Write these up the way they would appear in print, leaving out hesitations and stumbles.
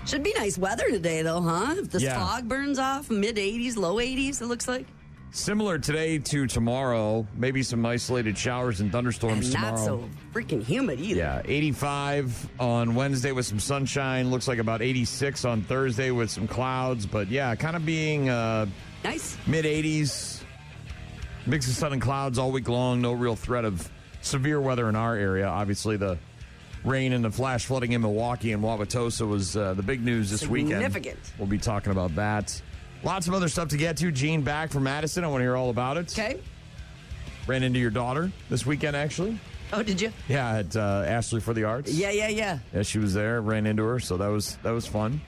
Should be nice weather today, though, huh? If the fog burns off, mid-80s, low 80s, it looks like. Similar today to tomorrow. Maybe some isolated showers and thunderstorms and tomorrow. Not so freaking humid either. Yeah, 85 on Wednesday with some sunshine. Looks like about 86 on Thursday with some clouds. But, yeah, kind of being nice. Mid-80s. Mix of sun and clouds all week long. No real threat of severe weather in our area. Obviously, the rain and the flash flooding in Milwaukee and Wauwatosa was the big news this weekend. Significant. We'll be talking about that. Lots of other stuff to get to. Gene back from Madison. I want to hear all about it. Okay. Ran into your daughter this weekend, actually. Oh, did you? Yeah, at Ashley for the Arts. Yeah. Yeah, she was there. Ran into her, so that was fun.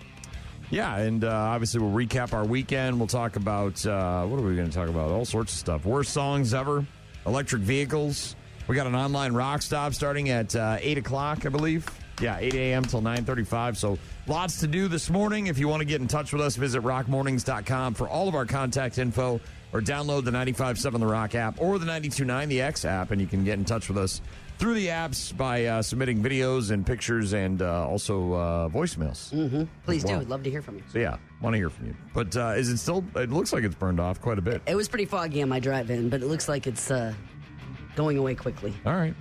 Yeah, and obviously we'll recap our weekend. We'll talk about, what are we going to talk about? All sorts of stuff. Worst songs ever. Electric vehicles. We got an online rock stop starting at 8 o'clock, I believe. Yeah, 8 a.m. till 9:35. So lots to do this morning. If you want to get in touch with us, visit rockmornings.com for all of our contact info, or download the 95.7 The Rock app or the 92.9 The X app, and you can get in touch with us through the apps by submitting videos and pictures and also voicemails. Mm-hmm. Please do. I'd love to hear from you. So, yeah, want to hear from you. But is it still, it looks like it's burned off quite a bit. It was pretty foggy on my drive-in, but it looks like it's going away quickly. All right.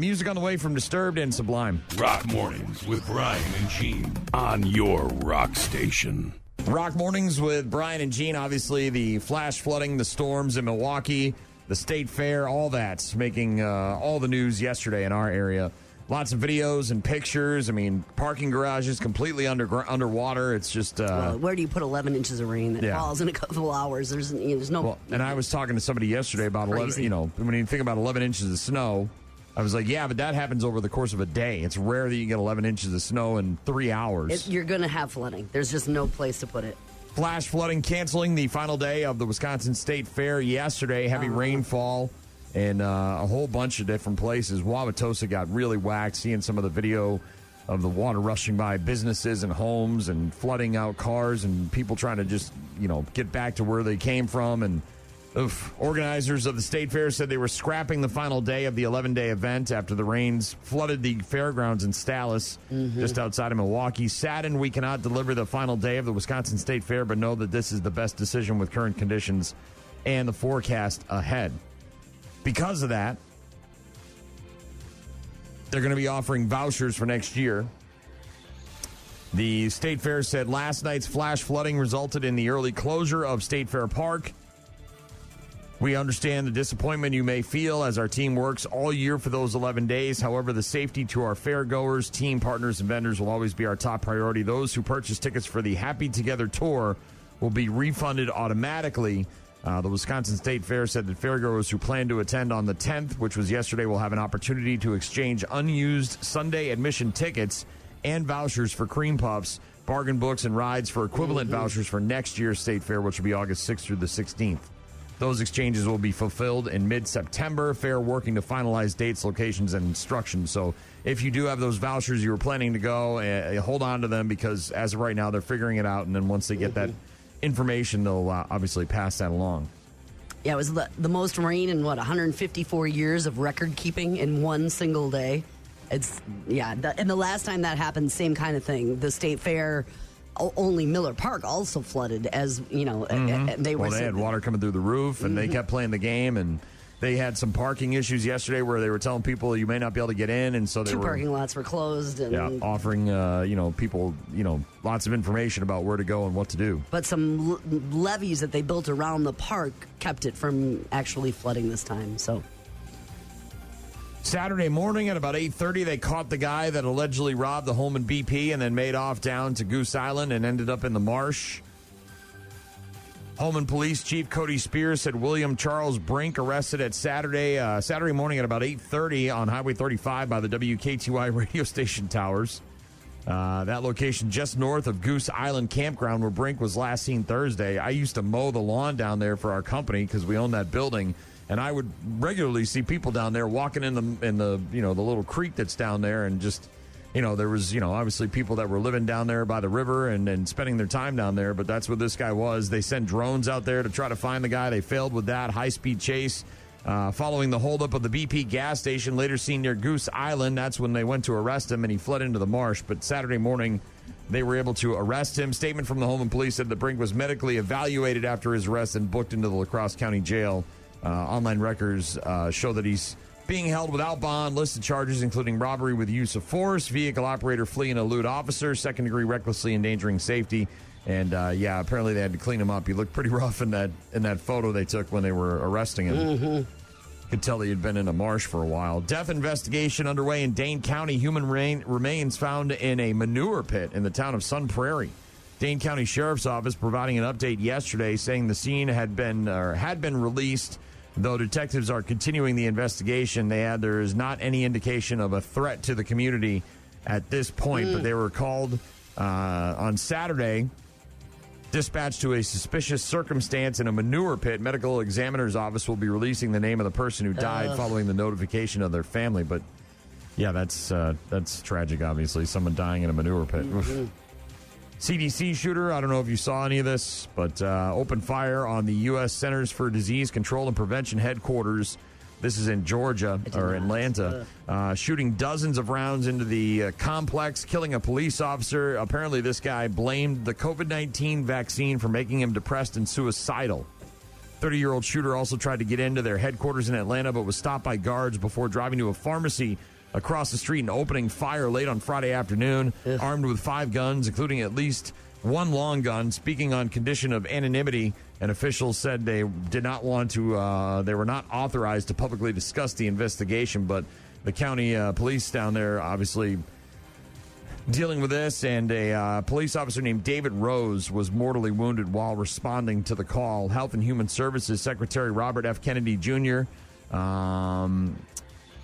Music on the way from Disturbed and Sublime. Rock Mornings with Brian and Gene on your rock station. Rock Mornings with Brian and Gene. Obviously, the flash flooding, the storms in Milwaukee, the State Fair, all that's making all the news yesterday in our area. Lots of videos and pictures. I mean, parking garages completely underwater. It's just... well, where do you put 11 inches of rain that falls in a couple of hours? There's no... Well, and I was talking to somebody yesterday about 11, when you think about 11 inches of snow, I was like, yeah, but that happens over the course of a day. It's rare that you get 11 inches of snow in 3 hours. You're going to have flooding. There's just no place to put it. Flash flooding canceling the final day of the Wisconsin State Fair yesterday. Heavy rainfall in a whole bunch of different places. Wauwatosa got really whacked, seeing some of the video of the water rushing by businesses and homes and flooding out cars and people trying to just, get back to where they came from. And organizers of the State Fair said they were scrapping the final day of the 11-day event after the rains flooded the fairgrounds in Stallis, just outside of Milwaukee. Saddened we cannot deliver the final day of the Wisconsin State Fair, but know that this is the best decision with current conditions and the forecast ahead. Because of that, they're going to be offering vouchers for next year. The State Fair said last night's flash flooding resulted in the early closure of State Fair Park. We understand the disappointment you may feel as our team works all year for those 11 days. However, the safety to our fairgoers, team partners, and vendors will always be our top priority. Those who purchase tickets for the Happy Together Tour will be refunded automatically. The Wisconsin State Fair said that fairgoers who plan to attend on the 10th, which was yesterday, will have an opportunity to exchange unused Sunday admission tickets and vouchers for cream puffs, bargain books, and rides for equivalent vouchers for next year's State Fair, which will be August 6th through the 16th. Those exchanges will be fulfilled in mid-September. Fair working to finalize dates, locations, and instructions. So if you do have those vouchers you were planning to go, hold on to them because as of right now, they're figuring it out. And then once they get that information, they'll obviously pass that along. Yeah, it was the most rain in, 154 years of record keeping in one single day. And the last time that happened, same kind of thing. The State Fair... Only Miller Park also flooded, as and they had water coming through the roof, and they kept playing the game, and they had some parking issues yesterday where they were telling people you may not be able to get in, and so two parking lots were closed, and offering people lots of information about where to go and what to do. But some levees that they built around the park kept it from actually flooding this time. So. Saturday morning at about 8:30, they caught the guy that allegedly robbed the Holman BP and then made off down to Goose Island and ended up in the marsh. Holman Police Chief Cody Spears said William Charles Brink arrested at Saturday morning at about 8:30 on Highway 35 by the WKTY radio station towers. That location just north of Goose Island Campground where Brink was last seen Thursday. I used to mow the lawn down there for our company because we own that building. And I would regularly see people down there walking in the the little creek that's down there, and just there was obviously people that were living down there by the river and spending their time down there. But that's what this guy was. They sent drones out there to try to find the guy. They failed with that high-speed chase. Following the holdup of the BP gas station, later seen near Goose Island, that's when they went to arrest him, and he fled into the marsh. But Saturday morning, they were able to arrest him. Statement from the Holman police said that Brink was medically evaluated after his arrest and booked into the La Crosse County Jail. Online records show that he's being held without bond. Listed charges including robbery with use of force, vehicle operator flee and elude officer, second-degree recklessly endangering safety. And, apparently they had to clean him up. He looked pretty rough in that photo they took when they were arresting him. Mm-hmm. Could tell he had been in a marsh for a while. Death investigation underway in Dane County. Human remains found in a manure pit in the town of Sun Prairie. Dane County Sheriff's Office providing an update yesterday saying the scene had been released. Though detectives are continuing the investigation, there is not any indication of a threat to the community at this point. But they were called on Saturday, dispatched to a suspicious circumstance in a manure pit. Medical examiner's office will be releasing the name of the person who died following the notification of their family. But yeah, that's tragic. Obviously, someone dying in a manure pit. Mm-hmm. CDC shooter, I don't know if you saw any of this, but opened fire on the U.S. Centers for Disease Control and Prevention headquarters. This is in Georgia, or Atlanta, shooting dozens of rounds into the complex, killing a police officer. Apparently, this guy blamed the COVID-19 vaccine for making him depressed and suicidal. 30-year-old shooter also tried to get into their headquarters in Atlanta, but was stopped by guards before driving to a pharmacy across the street and opening fire late on Friday afternoon, armed with 5 guns, including at least 1 long gun. Speaking on condition of anonymity, and officials said they did not want to, they were not authorized to publicly discuss the investigation, but the county police down there obviously dealing with this, and a police officer named David Rose was mortally wounded while responding to the call. Health and Human Services Secretary Robert F. Kennedy Jr.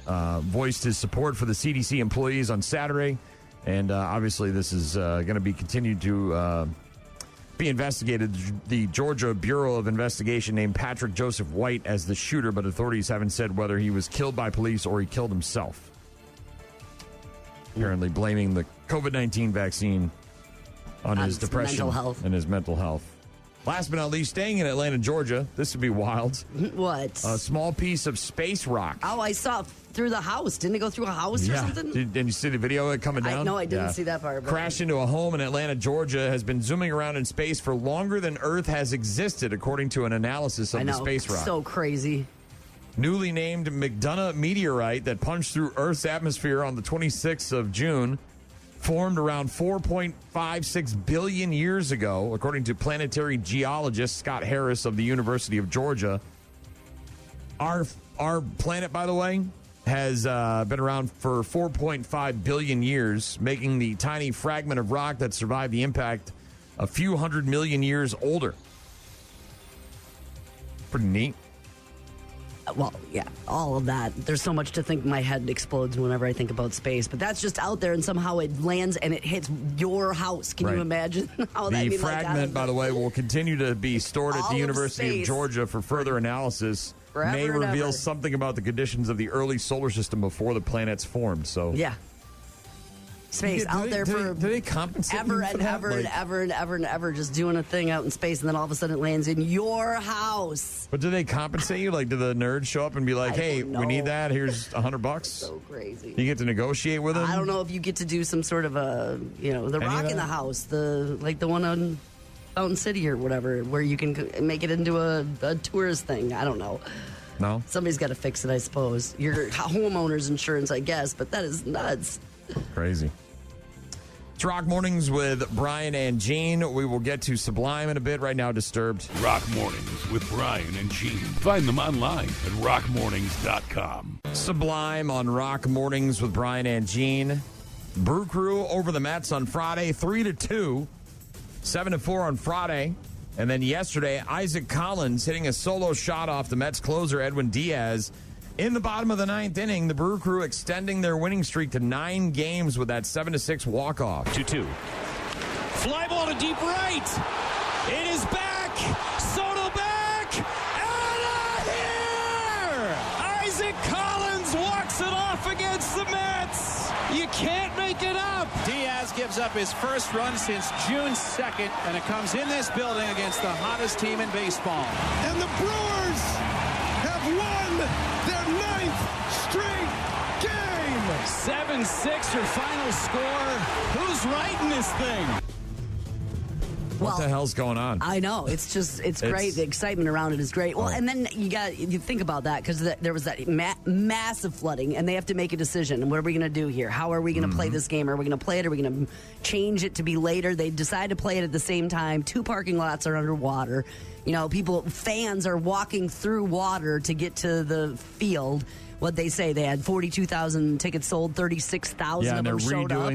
Voiced his support for the CDC employees on Saturday, and obviously this is going to be continued to be investigated. The Georgia Bureau of Investigation named Patrick Joseph White as the shooter, but authorities haven't said whether he was killed by police or he killed himself. Apparently blaming the COVID-19 vaccine on his depression and his mental health. Last but not least, staying in Atlanta, Georgia, this would be wild. What? A small piece of space rock. Oh, I saw through the house. Didn't it go through a house or something? Did you see the video coming down? No, I didn't see that part. Crashed into a home in Atlanta, Georgia, has been zooming around in space for longer than Earth has existed, according to an analysis of the space rock. So crazy. Newly named McDonough meteorite that punched through Earth's atmosphere on the 26th of June formed around 4.56 billion years ago, according to planetary geologist Scott Harris of the University of Georgia. Our planet, by the way, has been around for 4.5 billion years, making the tiny fragment of rock that survived the impact a few 100 million years older. Pretty neat. Well, yeah, all of that. There's so much to think. My head explodes whenever I think about space. But that's just out there, and somehow it lands and it hits your house. Can you imagine how that? The fragment, by the way, will continue to be stored at the University of Georgia for further analysis. May reveal something about the conditions of the early solar system before the planets formed. So yeah. Space out there for do they compensate ever and ever and ever and ever and ever, just doing a thing out in space, and then all of a sudden it lands in your house. But do they compensate you? Like, do the nerds show up and be like, "Hey, we need that. Here's $100." So crazy. You get to negotiate with them. I don't know if you get to do some sort of a, the rock in the house, the one on Fountain City or whatever, where you can make it into a tourist thing. I don't know. No, somebody's got to fix it, I suppose. Your homeowner's insurance, I guess, but that is nuts. Crazy. It's Rock Mornings with Brian and Gene. We will get to Sublime in a bit. Right now, Disturbed. Rock Mornings with Brian and Gene. Find them online at rockmornings.com. Sublime on Rock Mornings with Brian and Gene. Brew Crew over the Mets on Friday, 3-2, 7-4 on Friday. And then yesterday, Isaac Collins hitting a solo shot off the Mets closer, Edwin Diaz. In the bottom of the 9th inning, the Brew Crew extending their winning streak to 9 games with that 7-6 walk-off. 2-2. Fly ball to deep right. It is back. Soto back. Out of here! Isaac Collins walks it off against the Mets. You can't make it up. Diaz gives up his first run since June 2nd, and it comes in this building against the hottest team in baseball. And the Brewers have won their 9th straight game. 7-6 your final score. Who's writing this thing? What the hell's going on? I know. It's great. The excitement around it is great. Well, and then you think about that because there was that massive flooding, and they have to make a decision. What are we going to do here? How are we going to play this game? Are we going to play it? Are we going to change it to be later? They decide to play it at the same time. 2 parking lots are underwater. Fans are walking through water to get to the field. What they say, they had 42,000 tickets sold, 36,000 of them showed up.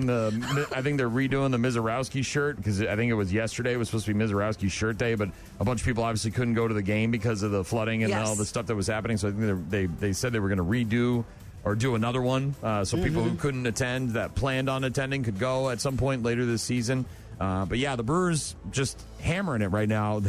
I think they're redoing the Mizorowski shirt because I think it was yesterday. It was supposed to be Mizorowski's shirt day, but a bunch of people obviously couldn't go to the game because of the flooding and all the stuff that was happening. So I think they said they were going to redo or do another one so people who couldn't attend, that planned on attending, could go at some point later this season. But yeah, the Brewers just hammering it right now.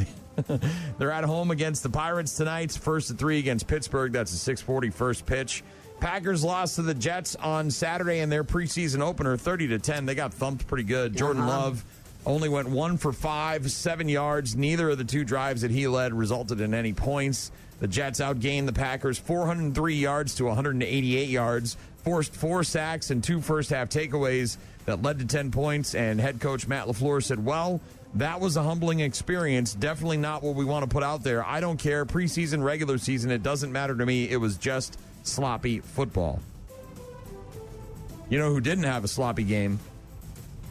They're at home against the Pirates tonight. First at 3 against Pittsburgh. That's a 6:40 first pitch. Packers lost to the Jets on Saturday in their preseason opener, 30-10. They got thumped pretty good. Jordan Love only went 1 for 5, 7 yards. Neither of the 2 drives that he led resulted in any points. The Jets outgained the Packers 403 yards to 188 yards, forced 4 sacks and 2 first-half takeaways that led to 10 points. And head coach Matt LaFleur said, well, that was a humbling experience. Definitely not what we want to put out there. I don't care. Preseason, regular season, it doesn't matter to me. It was just sloppy football. You know who didn't have a sloppy game?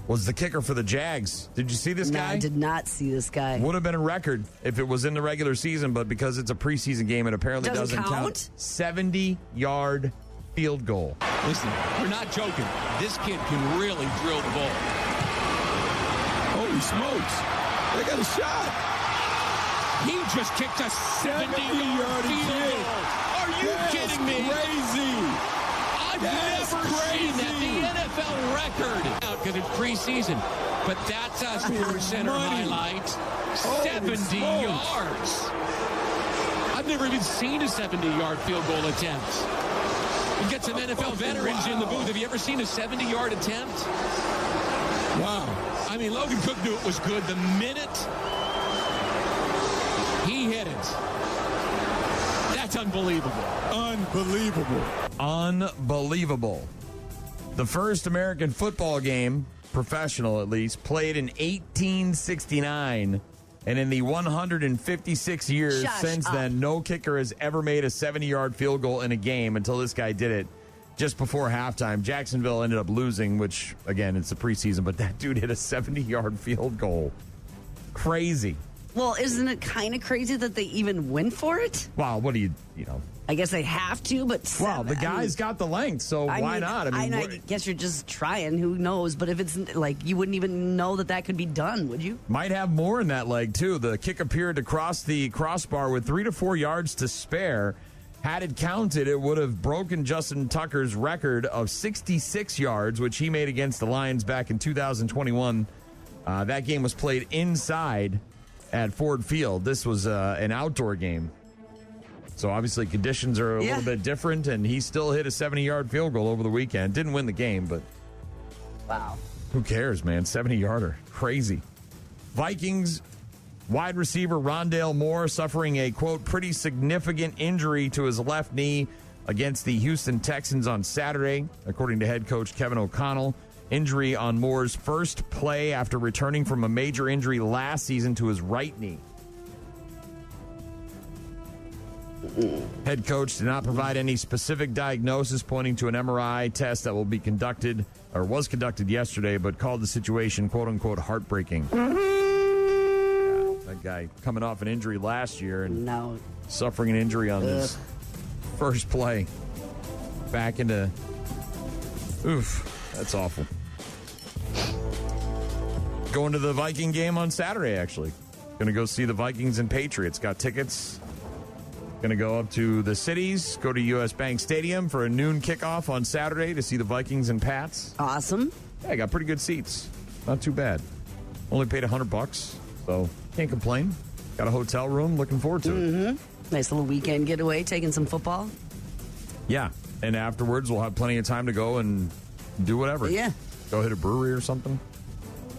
Was the kicker for the Jags. Did you see this guy? No, I did not see this guy. Would have been a record if it was in the regular season, but because it's a preseason game, it apparently doesn't count. 70-yard field goal. Listen, we're not joking. This kid can really drill the ball. Holy smokes. They got a shot. He just kicked a 70-yard field goal. Are you kidding me? Crazy. I've never seen that. The NFL record. Because it's preseason. But that's a Sports Center highlight. 70 yards. I've never even seen a 70-yard field goal attempt. We get some NFL veterans in the booth. Have you ever seen a 70-yard attempt? Wow. I mean, Logan Cook knew it was good the minute he hit it. That's unbelievable. Unbelievable. Unbelievable. The first American football game, professional at least, played in 1869. And in the 156 years since then, no kicker has ever made a 70-yard field goal in a game until this guy did it. Just before halftime, Jacksonville ended up losing, which, again, it's the preseason, but that dude hit a 70-yard field goal. Crazy. Well, isn't it kind of crazy that they even went for it? Wow, what do you know? I guess they have to, but... Well, the guy's got the length, so why not? I guess you're just trying. Who knows? But if it's like, you wouldn't even know that could be done, would you? Might have more in that leg, too. The kick appeared to cross the crossbar with 3 to 4 yards to spare. Had it counted, it would have broken Justin Tucker's record of 66 yards, which he made against the Lions back in 2021. That game was played inside at Ford Field. This was an outdoor game. So obviously conditions are a little bit different, and he still hit a 70-yard field goal over the weekend. Didn't win the game, but wow, who cares, man? 70-yarder. Crazy. Vikings wide receiver Rondale Moore suffering a, quote, pretty significant injury to his left knee against the Houston Texans on Saturday, according to head coach Kevin O'Connell. Injury on Moore's first play after returning from a major injury last season to his right knee. Head coach did not provide any specific diagnosis, pointing to an MRI test that will be conducted, or was conducted yesterday, but called the situation, quote unquote, heartbreaking. That guy coming off an injury last year and suffering an injury on his first play. Back into... Oof, that's awful. Going to the Viking game on Saturday, actually. Going to go see the Vikings and Patriots. Got tickets. Going to go up to the cities, go to U.S. Bank Stadium for a noon kickoff on Saturday to see the Vikings and Pats. Awesome. Yeah, I got pretty good seats. Not too bad. Only paid $100, so can't complain. Got a hotel room. Looking forward to it. Nice little weekend getaway, taking some football. Yeah, and afterwards we'll have plenty of time to go and do whatever. Yeah. Go hit a brewery or something.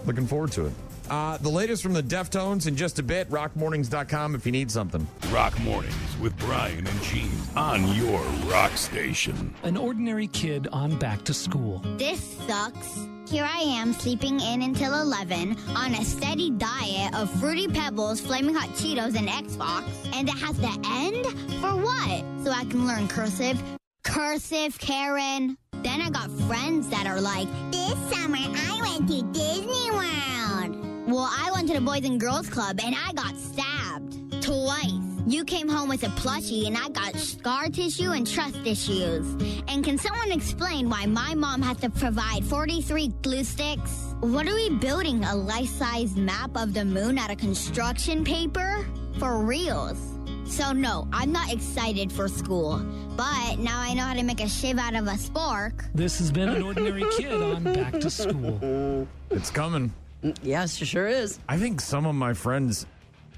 Looking forward to it. The latest from the Deftones in just a bit. RockMornings.com if you need something. Rock Mornings with Brian and Gene on your rock station. An ordinary kid on back to school. This sucks. Here I am sleeping in until 11 on a steady diet of Fruity Pebbles, Flaming Hot Cheetos, and Xbox. And it has to end? For what? So I can learn cursive? Cursive, Karen. Then I got friends that are like, this summer I went to Disney World. Well, I went to the Boys and Girls Club and I got stabbed. Twice. You came home with a plushie and I got scar tissue and trust issues. And can someone explain why my mom has to provide 43 glue sticks? What are we building, a life-size map of the moon out of construction paper? For reals. So no, I'm not excited for school. But now I know how to make a shiv out of a spork. This has been An Ordinary Kid on Back to School. It's coming. Yes, it sure is. I think some of my friends,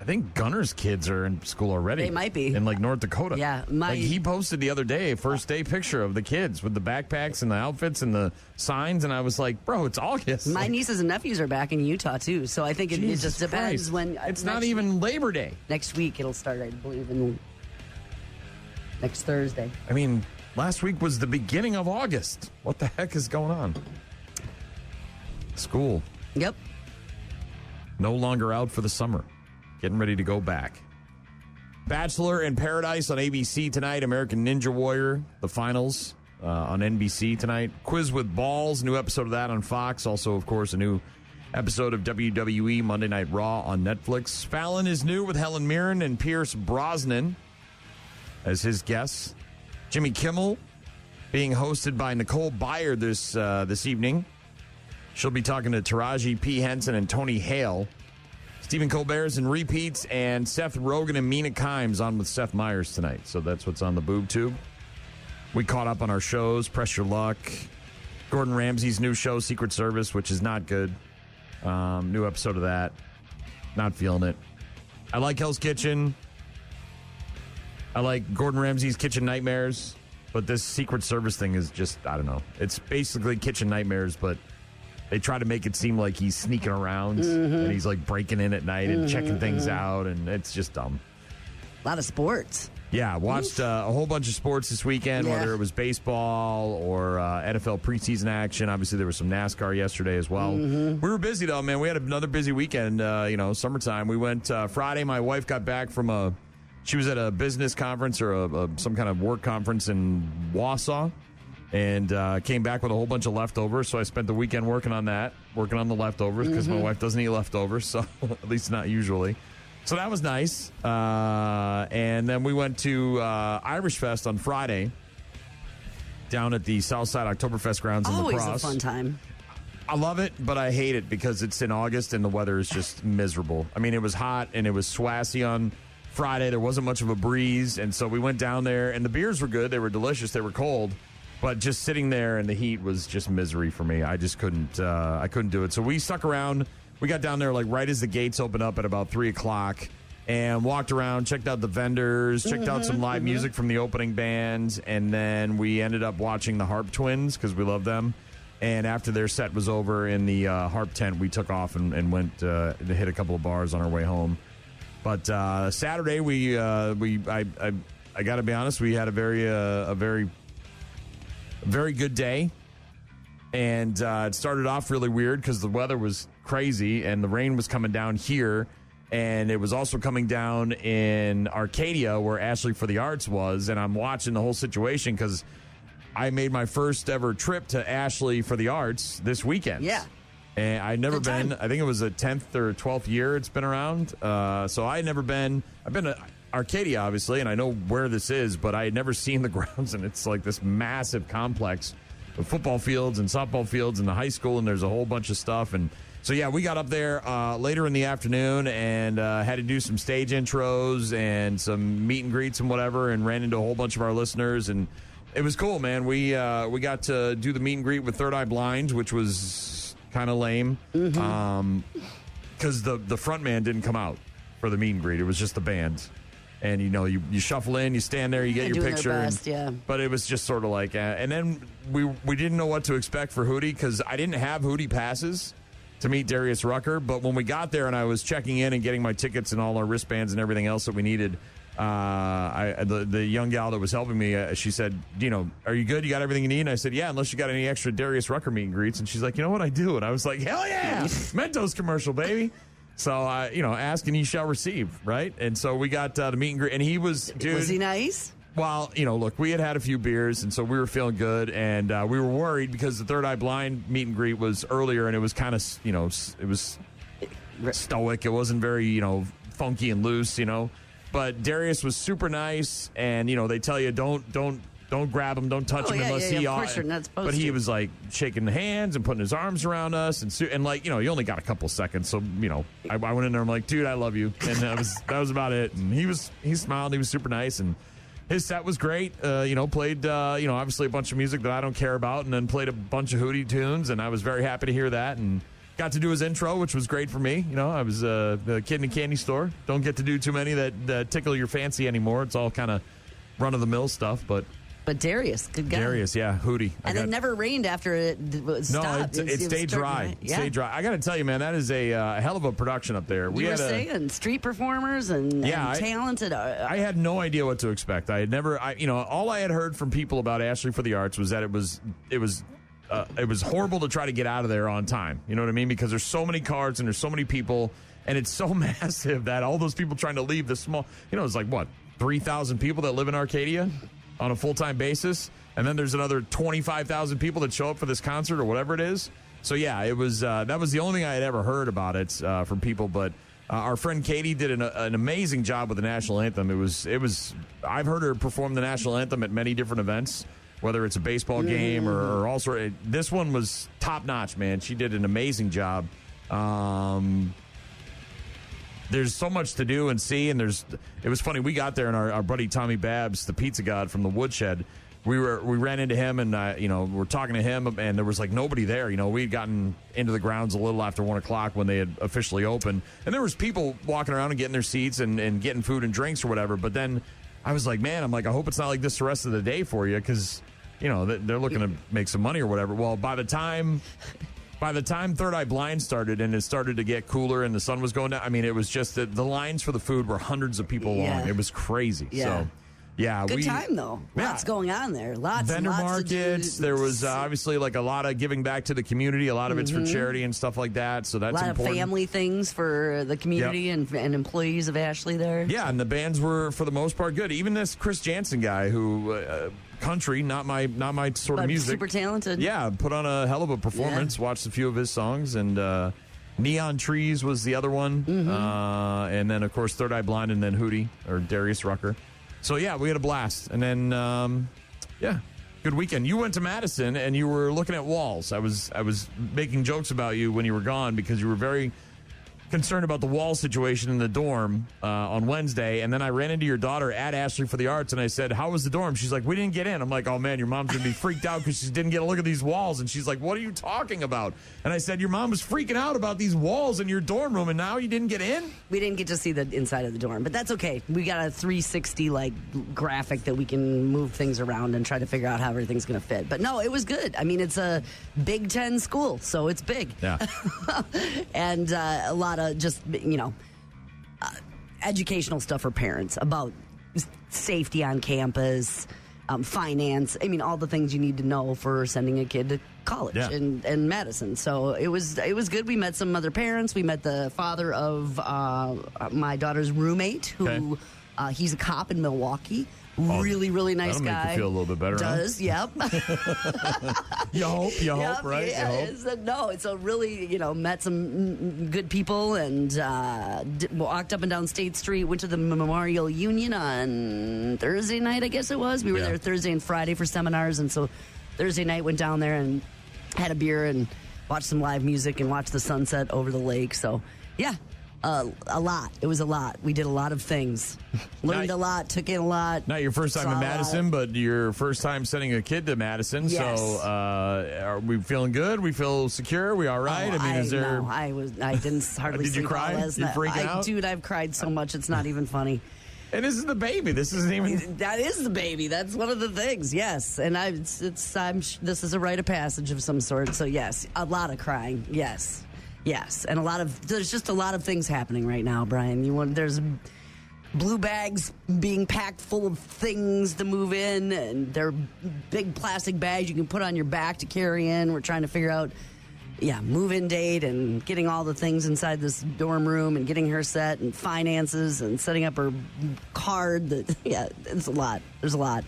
I think Gunner's kids are in school already. They might be. In like North Dakota. Yeah. Like he posted the other day a first day picture of the kids with the backpacks and the outfits and the signs. And I was like, bro, it's August. My nieces and nephews are back in Utah, too. So I think it just depends Christ. when. It's not even Labor Day. Next week it'll start, I believe, in next Thursday. I mean, last week was the beginning of August. What the heck is going on? School. Yep. No longer out for the summer. Getting ready to go back. Bachelor in Paradise on ABC tonight. American Ninja Warrior, the finals on NBC tonight. Quiz with Balls, new episode of that on Fox. Also, of course, a new episode of WWE Monday Night Raw on Netflix. Fallon is new with Helen Mirren and Pierce Brosnan as his guests. Jimmy Kimmel being hosted by Nicole Byer this evening. She'll be talking to Taraji P. Henson and Tony Hale. Stephen Colbert's in repeats, and Seth Rogen and Mina Kimes on with Seth Meyers tonight. So that's what's on the boob tube. We caught up on our shows, Press Your Luck, Gordon Ramsay's new show, Secret Service, which is not good. New episode of that. Not feeling it. I like Hell's Kitchen. I like Gordon Ramsay's Kitchen Nightmares. But this Secret Service thing is just, I don't know. It's basically Kitchen Nightmares, but they try to make it seem like he's sneaking around and he's like breaking in at night and checking things out, and it's just dumb. A lot of sports. Yeah, watched a whole bunch of sports this weekend, whether it was baseball or NFL preseason action. Obviously, there was some NASCAR yesterday as well. We were busy, though, man. We had another busy weekend, summertime. We went Friday. My wife got back from she was at a business conference or some kind of work conference in Wausau. And came back with a whole bunch of leftovers, so I spent the weekend working on the leftovers, because my wife doesn't eat leftovers, so at least not usually. So that was nice. And then we went to Irish Fest on Friday down at the Southside Oktoberfest grounds in La Crosse. Always a fun time. I love it, but I hate it because it's in August and the weather is just miserable. I mean, it was hot and it was swassy on Friday. There wasn't much of a breeze, and so we went down there, and the beers were good. They were delicious. They were cold. But just sitting there in the heat was just misery for me. I just couldn't. I couldn't do it. So we stuck around. We got down there like right as the gates opened up at about 3:00, and walked around, checked out the vendors, checked out some live music from the opening bands, and then we ended up watching the Harp Twins because we love them. And after their set was over in the Harp tent, we took off and went to hit a couple of bars on our way home. But Saturday, I got to be honest, we had a very good day, and it started off really weird because the weather was crazy and the rain was coming down here, and it was also coming down in Arcadia where Ashley for the Arts was, and I'm watching the whole situation because I made my first ever trip to Ashley for the Arts this weekend. Yeah. And I'd never been. I think it was the 10th or 12th year it's been around. So I had never been. I've been to Arcadia, obviously, and I know where this is, but I had never seen the grounds, and it's like this massive complex with football fields and softball fields and the high school, and there's a whole bunch of stuff. And so, yeah, we got up there later in the afternoon and had to do some stage intros and some meet and greets and whatever, and ran into a whole bunch of our listeners, and it was cool, man. We got to do the meet and greet with Third Eye Blind, which was kind of lame because the front man didn't come out for the meet and greet. It was just the band. And, you shuffle in, you stand there, you get your picture. Best, but it was just sort of like, and then we didn't know what to expect for Hootie because I didn't have Hootie passes to meet Darius Rucker. But when we got there and I was checking in and getting my tickets and all our wristbands and everything else that we needed, the young gal that was helping me, she said, are you good? You got everything you need? And I said, yeah, unless you got any extra Darius Rucker meet and greets. And she's like, you know what? I do. And I was like, hell yeah, Mentos commercial, baby. So, ask and you shall receive, right? And so we got the meet and greet. And he was, dude. Was he nice? Well, look, we had a few beers, and so we were feeling good, and we were worried because the Third Eye Blind meet and greet was earlier, and it was kind of, it was stoic. It wasn't very, funky and loose, But Darius was super nice, and, they tell you don't grab him, don't touch him unless he. Of course you're not supposed but he to. was like shaking hands and putting his arms around us, and like you only got a couple seconds, so I went in there. I'm like, dude, I love you, and that was about it. And he smiled, he was super nice, and his set was great. Played obviously a bunch of music that I don't care about, and then played a bunch of Hootie tunes, and I was very happy to hear that, and got to do his intro, which was great for me. I was the kid in a candy store. Don't get to do too many that tickle your fancy anymore. It's all kind of run of the mill stuff, but Darius, good guy. Darius, yeah, Hootie. And it never rained after it stopped. No, it stayed dry. It stayed dry. I got to tell you, man, that is a hell of a production up there. You were saying street performers and talented. I had no idea what to expect. I had never, all I had heard from people about Ashley for the Arts was that it was horrible to try to get out of there on time. You know what I mean? Because there's so many cars and there's so many people, and it's so massive that all those people trying to leave the small, it's like what, 3,000 people that live in Arcadia on a full-time basis, and then there's another 25,000 people that show up for this concert or whatever it is. So yeah, it was that was the only thing I had ever heard about it from people. But our friend Katie did an amazing job with the national anthem. It was I've heard her perform the national anthem at many different events, whether it's a baseball game or all sort. This one was top notch, man. She did an amazing job. There's so much to do and see, and it was funny. We got there, and our buddy Tommy Babs, the pizza god from the Woodshed, we ran into him, and we're talking to him, and there was like nobody there. We'd gotten into the grounds a little after 1 o'clock when they had officially opened, and there was people walking around and getting their seats and getting food and drinks or whatever. But then I was like, man, I hope it's not like this the rest of the day for you, because they're looking to make some money or whatever. Well, by the time Third Eye Blind started and it started to get cooler and the sun was going down, it was just that the lines for the food were hundreds of people long. It was crazy. Yeah. So, yeah. Good time, though. Lots going on there. Lots vendor and lots markets. There was obviously like a lot of giving back to the community. A lot of it's for charity and stuff like that. So that's important. A lot of family things for the community and employees of Ashley there. Yeah, and the bands were, for the most part, good. Even this Chris Jansen guy who... country, not my sort of music. Super talented. Yeah, put on a hell of a performance. Yeah. Watched a few of his songs, and Neon Trees was the other one. And then, of course, Third Eye Blind, and then Hootie, or Darius Rucker. So, yeah, we had a blast. And then, good weekend. You went to Madison, and you were looking at walls. I was making jokes about you when you were gone because you were very concerned about the wall situation in the dorm on Wednesday, and then I ran into your daughter at Ashley for the Arts, and I said, how was the dorm? She's like, we didn't get in. I'm like, oh man, your mom's gonna be freaked out because she didn't get a look at these walls. And she's like, what are you talking about? And I said, your mom was freaking out about these walls in your dorm room, and now you didn't get in? We didn't get to see the inside of the dorm, but that's okay. We got a 360 graphic that we can move things around and try to figure out how everything's gonna fit. But no, it was good. It's a Big Ten school, so it's big. Yeah. And a lot of just, educational stuff for parents about safety on campus, finance. All the things you need to know for sending a kid to college in Madison. So it was good. We met some other parents. We met the father of my daughter's roommate, who he's a cop in Milwaukee. Really, really nice that'll guy. Make you feel a little bit better. Does, huh? Yep. You hope, right? Yeah, you hope. No, it's a really, met some good people and walked up and down State Street, went to the Memorial Union on Thursday night, I guess it was. We were there Thursday and Friday for seminars, and so Thursday night went down there and had a beer and watched some live music and watched the sunset over the lake. So, yeah. A lot. It was a lot. We did a lot of things. Learned a lot, took in a lot. Not your first time in Madison, but your first time sending a kid to Madison. Yes. So are we feeling good? We feel secure? We all right? Is there... No, I didn't hardly Did you sleep cry? all last You night. freaking out? Dude, I've cried so much, it's not even funny. And this is the baby. This isn't even... That is the baby. That's one of the things, yes. And this is a rite of passage of some sort. So, yes, a lot of crying, yes. Yes, and there's just a lot of things happening right now, Brian. There's blue bags being packed full of things to move in, and they're big plastic bags you can put on your back to carry in. We're trying to figure out, move-in date and getting all the things inside this dorm room and getting her set and finances and setting up her card. It's a lot. There's a lot.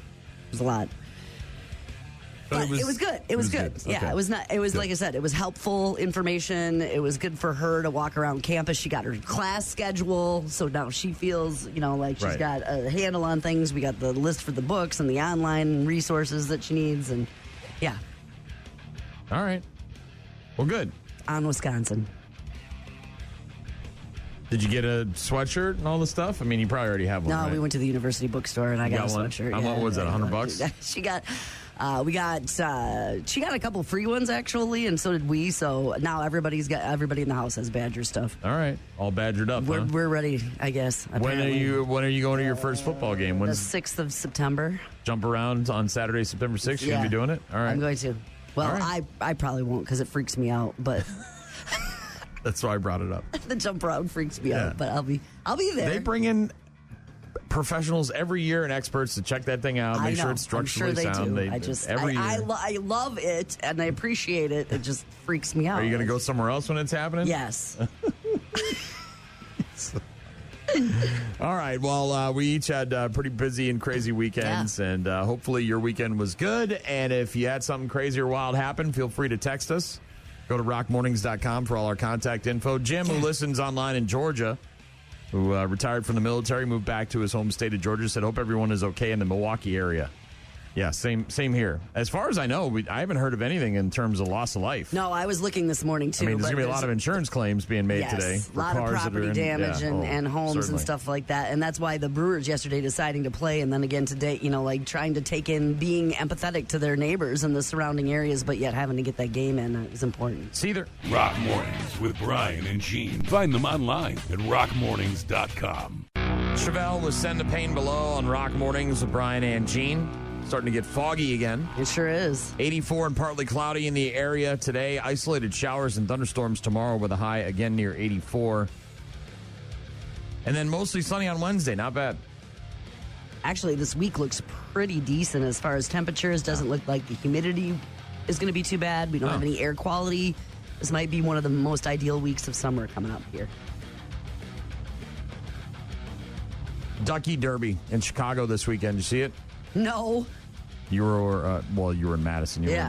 But it was good. It was good. Yeah, Okay. it was not. It was Good. like I said. It was helpful information. It was good for her to walk around campus. She got her class schedule, so now she feels like she's Right. got a handle on things. We got the list for the books and the online resources that she needs, and All right. Well, good. on Wisconsin. Did you get a sweatshirt and all the stuff? I mean, you probably already have one. No, right? we went to the university bookstore and I got a got one? sweatshirt. How much was that, $100? She got. She got a couple free ones actually, and so did we. So now everybody in the house has Badger stuff. All right, all badgered up. Huh? We're ready, I guess. When are apparently. you going to your first football game? The When's 6th of September. jump around on Saturday, September 6th? You're gonna be doing it? All right. I'm going to. Well, All right. I probably won't because it freaks me out. But That's why I brought it up. the jump around freaks me Yeah. out. But I'll be there. They bring in professionals every year and experts to check that thing out, I make know. sure it's structurally I'm sure they sound. do. Every year. I love it and I appreciate it. It just freaks me out. Are you going to go somewhere else when it's happening? Yes. All right. Well, we each had pretty busy and crazy weekends, and hopefully your weekend was good. And if you had something crazy or wild happen, feel free to text us. Go to rockmornings.com for all our contact info. Jim, who listens online in Georgia, who retired from the military, moved back to his home state of Georgia, said, hope everyone is okay in the Milwaukee area. Yeah, same here. As far as I know, I haven't heard of anything in terms of loss of life. No, I was looking this morning too. I mean, there's but going to be a lot of insurance claims being made today. A lot of property damage and homes certainly. and stuff like that. And that's why the Brewers yesterday deciding to play, and then again today, trying to take in being empathetic to their neighbors and the surrounding areas, but yet having to get that game in is important. See there. Rock Mornings with Brian and Gene. Find them online at rockmornings.com. Chevelle with Send the Pain Below on Rock Mornings with Brian and Gene. Starting to get foggy again. It sure is. 84 and partly cloudy in the area today. Isolated showers and thunderstorms tomorrow with a high again near 84. And then mostly sunny on Wednesday. Not bad. Actually, this week looks pretty decent as far as temperatures. Doesn't look like the humidity is going to be too bad. We don't have any air quality. This might be one of the most ideal weeks of summer coming up here. Ducky Derby in Chicago this weekend. Did you see it? No. You were, you were in Madison. You Yeah.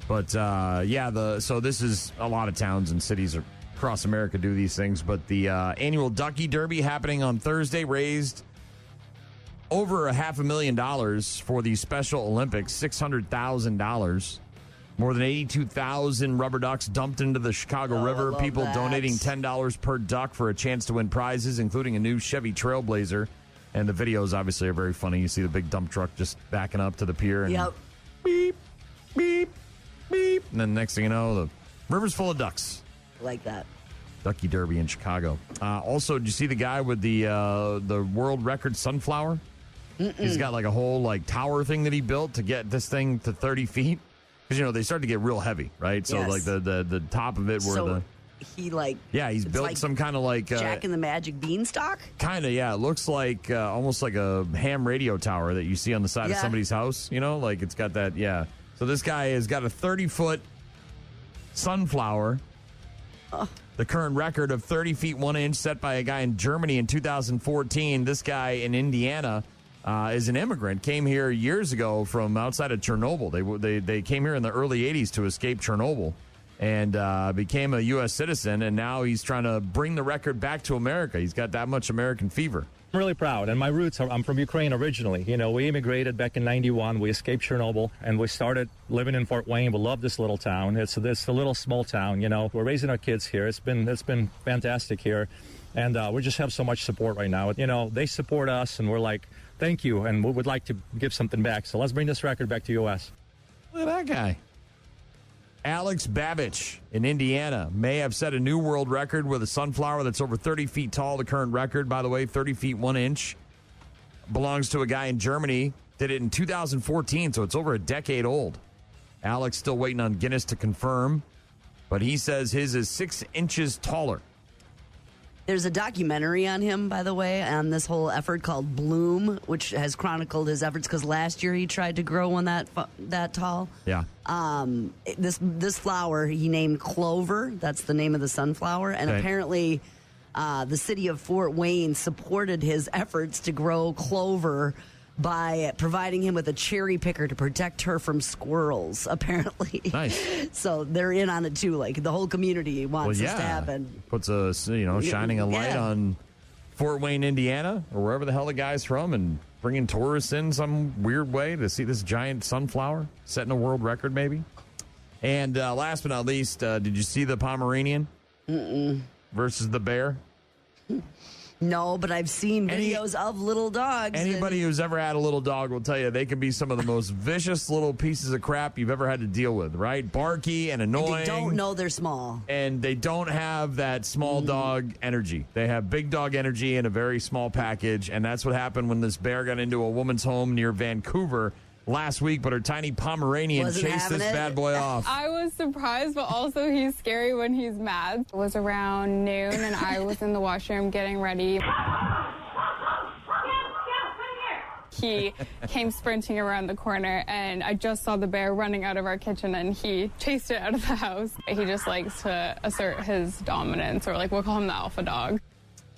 weren't. But, so this is a lot of towns and cities across America do these things. But the annual Ducky Derby happening on Thursday raised over $500,000 for the Special Olympics, $600,000. More than 82,000 rubber ducks dumped into the Chicago River. love People that. donating $10 per duck for a chance to win prizes, including a new Chevy Trailblazer. And the videos obviously are very funny. You see the big dump truck just backing up to the pier. And Yep. beep, beep, beep. And then next thing you know, the river's full of ducks. Like that. Ducky Derby in Chicago. Also, did you see the guy with the world record sunflower? He's got like a whole tower thing that he built to get this thing to 30 feet. Because, they start to get real heavy, right? So, Yes. the top of it where So he he's it's built like some kind of Jack and the Magic Beanstalk? kind of, yeah. It looks like almost like a ham radio tower that you see on the side of Yeah. somebody's house, it's got that, yeah. So this guy has got a 30-foot sunflower. The current record of 30 feet 1 inch set by a guy in Germany in 2014. This guy in Indiana is an immigrant, came here years ago from outside of Chernobyl. They came here in the early 80s to escape Chernobyl and became a U.S. citizen, and now he's trying to bring the record back to America. He's got that much American fever. I'm really proud, and my roots are, I'm from Ukraine originally. We immigrated back in 91. We escaped Chernobyl, and we started living in Fort Wayne. We love this little town. It's a little small town, We're raising our kids here. It's been fantastic here, and we just have so much support right now. They support us, and we're like, thank you, and we would like to give something back. So let's bring this record back to U.S. Look at that guy. Alex Babich in Indiana may have set a new world record with a sunflower that's over 30 feet tall. The current record, by the way, 30 feet 1 inch, belongs to a guy in Germany. Did it in 2014, so it's over a decade old. Alex still waiting on Guinness to confirm, but he says his is 6 inches taller. There's a documentary on him, by the way, on this whole effort called Bloom, which has chronicled his efforts because last year he tried to grow one that tall. Yeah. This flower he named Clover. That's the name of the sunflower. And Okay. apparently the city of Fort Wayne supported his efforts to grow clover by providing him with a cherry picker to protect her from squirrels, apparently. Nice. So they're in on it, too. Like, the whole community wants this to happen. Puts a, shining a light on Fort Wayne, Indiana, or wherever the hell the guy's from, and bringing tourists in some weird way to see this giant sunflower, setting a world record, maybe. And last but not least, did you see the Pomeranian versus the bear? No, but I've seen videos of little dogs. Anybody who's ever had a little dog will tell you they can be some of the most vicious little pieces of crap you've ever had to deal with, right? Barky and annoying. And they don't know they're small. And they don't have that small dog energy. They have big dog energy in a very small package, and that's what happened when this bear got into a woman's home near Vancouver last week, but her tiny Pomeranian chased this bad boy off. I was surprised, but also he's scary when he's mad. It was around noon, and I was in the washroom getting ready. He came sprinting around the corner, and I just saw the bear running out of our kitchen, and he chased it out of the house. He just likes to assert his dominance, or we'll call him the alpha dog.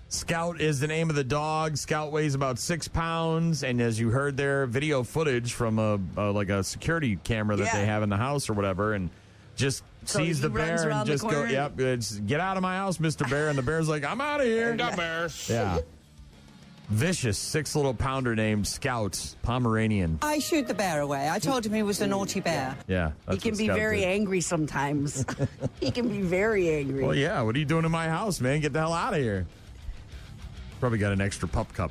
Scout is the name of the dog. Scout weighs about 6 pounds, and as you heard there, video footage from a security camera that they have in the house or whatever, and just sees the bear and just go, "Yep, get out of my house, Mr. Bear." And the bear's like, "I'm out of here." The bear. Yeah. Vicious 6 little pounder named Scout Pomeranian. I shooed the bear away. I told him he was a naughty bear. Yeah, he can be very angry sometimes. He can be very angry. Well, yeah. What are you doing in my house, man? Get the hell out of here. Probably got an extra pup cup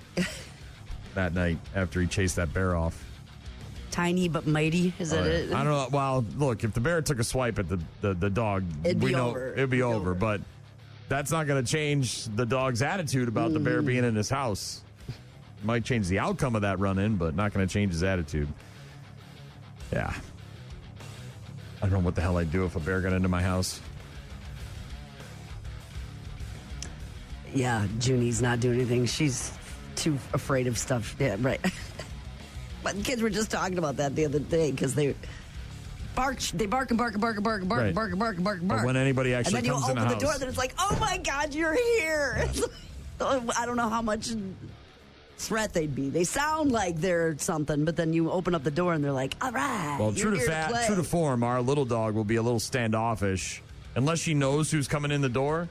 that night after he chased that bear off. Tiny but mighty, is that it? I don't know. Well, look, if the bear took a swipe at the dog, it'd be over. But that's not going to change the dog's attitude about the bear being in his house. Might change the outcome of that run-in, but not going to change his attitude. Yeah. I don't know what the hell I'd do if a bear got into my house. Yeah, Junie's not doing anything. She's too afraid of stuff. Yeah, right. But kids were just talking about that the other day because they bark and bark and bark and bark and bark and bark and bark and bark and bark and bark. But when anybody actually comes in the house. And then you open the door, then it's like, "Oh my God, you're here." I don't know how much threat they'd be. They sound like they're something, but then you open up the door and they're like, "All right." Well, true to form, our little dog will be a little standoffish unless she knows who's coming in the door.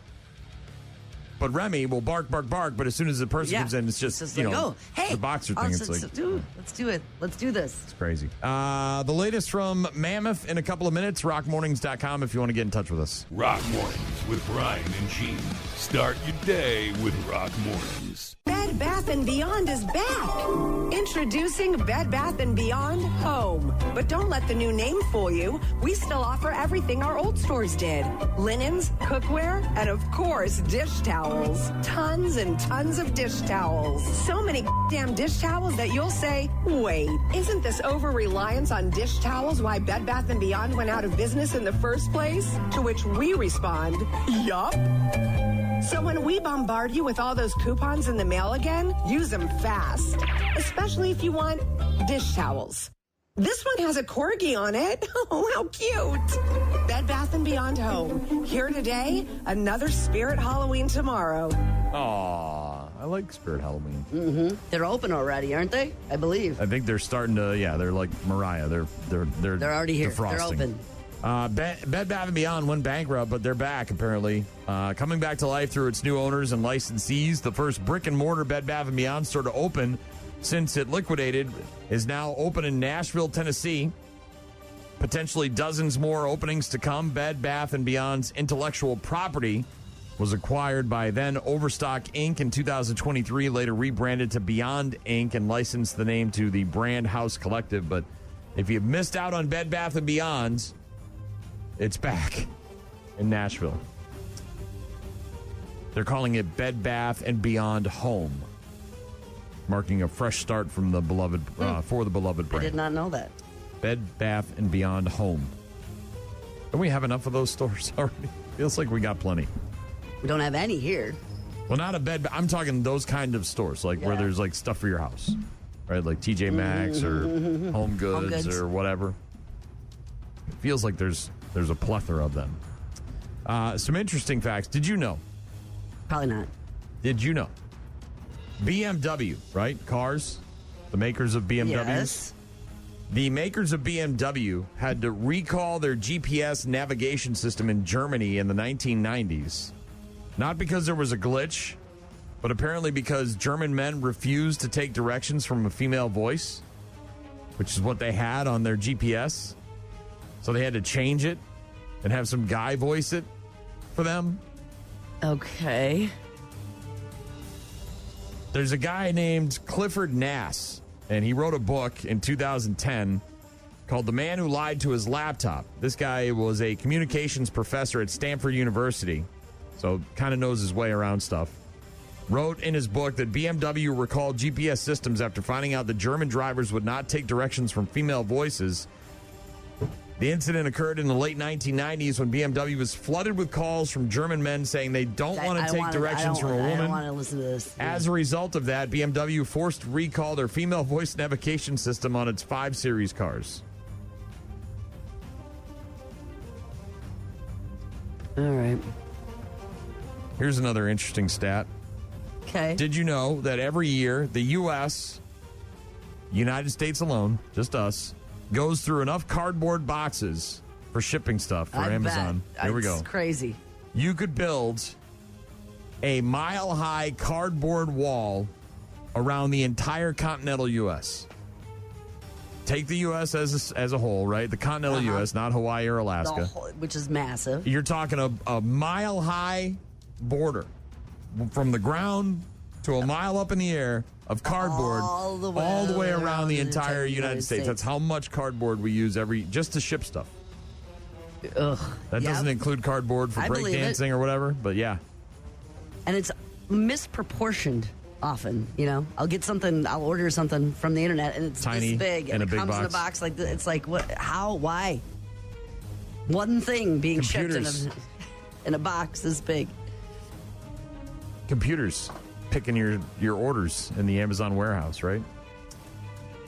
But Remy will bark, but as soon as the person comes in, it's just oh, hey, the boxer thing. It's like, let's do it. Let's do this. It's crazy. The latest from Mammoth in a couple of minutes. RockMornings.com if you want to get in touch with us. Rock Mornings with Brian and Gene. Start your day with Rock Mornings. Bed Bath & Beyond is back. Introducing Bed Bath & Beyond Home. But don't let the new name fool you. We still offer everything our old stores did. Linens, cookware, and of course, dish towels. Tons and tons of dish towels. So many damn dish towels that you'll say, wait, isn't this over-reliance on dish towels why Bed Bath & Beyond went out of business in the first place? To which we respond, yup. So when we bombard you with all those coupons in the mail again, use them fast. Especially if you want dish towels. This one has a corgi on it. Oh, how cute. Bed Bath & Beyond Home. Here today, another Spirit Halloween tomorrow. Aw, I like Spirit Halloween. Mm-hmm. They're open already, aren't they? I believe. I think they're starting to, they're like Mariah. They're already here. Defrosting. They're open. Bed Bath & Beyond went bankrupt, but they're back, apparently. Coming back to life through its new owners and licensees. The first brick-and-mortar Bed Bath & Beyond store to open since it liquidated is now open in Nashville, Tennessee. Potentially dozens more openings to come. Bed Bath & Beyond's intellectual property was acquired by then Overstock Inc. in 2023, later rebranded to Beyond Inc. and licensed the name to the Brand House Collective. But if you've missed out on Bed Bath & Beyond, it's back in Nashville. They're calling it Bed Bath & Beyond Home, marking a fresh start from the beloved for the beloved brand. I did not know that. Bed Bath & Beyond Home. Don't we have enough of those stores already? Feels like we got plenty. We don't have any here. Well, not a bed. I'm talking those kind of stores, like where there's like stuff for your house, right? Like TJ Maxx or Home Goods or whatever. It feels like there's a plethora of them. Some interesting facts. Did you know? Probably not. Did you know? BMW, right? Cars, the makers of BMWs. Yes. The makers of BMW had to recall their GPS navigation system in Germany in the 1990s. Not because there was a glitch, but apparently because German men refused to take directions from a female voice, which is what they had on their GPS. So they had to change it and have some guy voice it for them. Okay. There's a guy named Clifford Nass, and he wrote a book in 2010 called The Man Who Lied to His Laptop. This guy was a communications professor at Stanford University, so kind of knows his way around stuff. Wrote in his book that BMW recalled GPS systems after finding out that German drivers would not take directions from female voices. The incident occurred in the late 1990s when BMW was flooded with calls from German men saying they don't want to take directions from a woman. I don't want to listen to this. As a result of that, BMW forced to recall their female voice navigation system on its 5 Series cars. All right. Here's another interesting stat. Okay. Did you know that every year the U.S., United States alone, just us, goes through enough cardboard boxes for shipping stuff for Amazon? Bet. Here we go. It's crazy. You could build a mile-high cardboard wall around the entire continental U.S. Take the U.S. as a whole, right? The continental U.S., not Hawaii or Alaska. Which is massive. You're talking a mile-high border from the ground to a mile up in the air of cardboard all the way around the entire United States. That's how much cardboard we use just to ship stuff. Ugh. That doesn't include cardboard for breakdancing or whatever, but yeah. And it's misproportioned often, you know. I'll order something from the internet and it's tiny, this big and in a it big comes box. in a box like this. It's like, what? How? Why? One thing being shipped in a box this big. Computers picking your orders in the Amazon warehouse, right?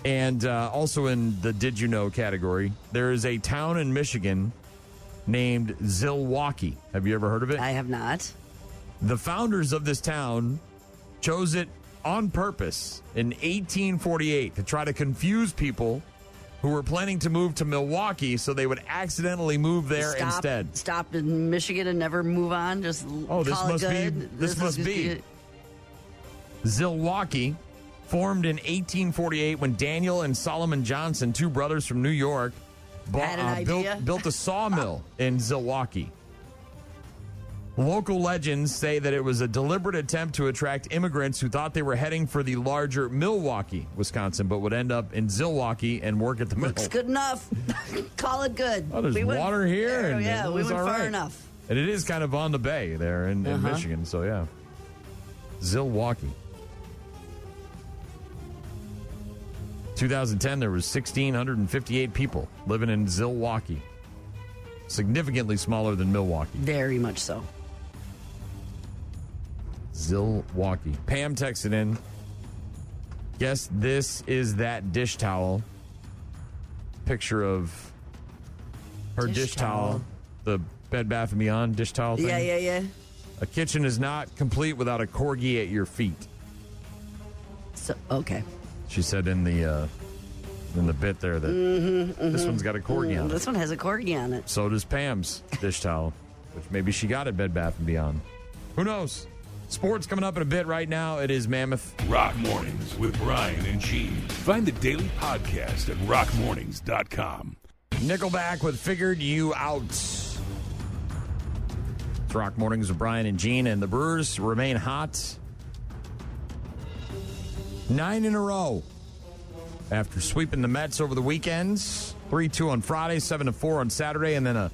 And also in the Did You Know category, there is a town in Michigan named Zilwaukee. Have you ever heard of it? I have not. The founders of this town chose it on purpose in 1848 to try to confuse people who were planning to move to Milwaukee so they would accidentally move there instead. Stop in Michigan and never move on? Just call it good? This must be. Zilwaukee formed in 1848 when Daniel and Solomon Johnson, 2 brothers from New York, built a sawmill in Zilwaukee. Local legends say that it was a deliberate attempt to attract immigrants who thought they were heading for the larger Milwaukee, Wisconsin, but would end up in Zilwaukee and work at the mill. Looks good enough. Call it good. Oh, there's water here. And yeah, we went far right. enough. And it is kind of on the bay there in Michigan, so yeah. Zilwaukee. 2010, there was 1,658 people living in Zilwaukee. Significantly smaller than Milwaukee. Very much so. Zilwaukee. Pam texted in. Guess this is that dish towel. Picture of her dish towel. The Bed Bath & Beyond dish towel thing. Yeah. A kitchen is not complete without a corgi at your feet. So, okay. She said in the bit there that this one's got a corgi on it. This one has a corgi on it. So does Pam's dish towel, which maybe she got at Bed Bath & Beyond. Who knows? Sports coming up in a bit. Right now, it is Mammoth. Rock Mornings with Brian and Gene. Find the daily podcast at rockmornings.com. Nickelback with Figured You Out. It's Rock Mornings with Brian and Gene, and the Brewers remain hot. 9 in a row after sweeping the Mets over the weekends. 3-2 on Friday, 7-4 on Saturday, and then a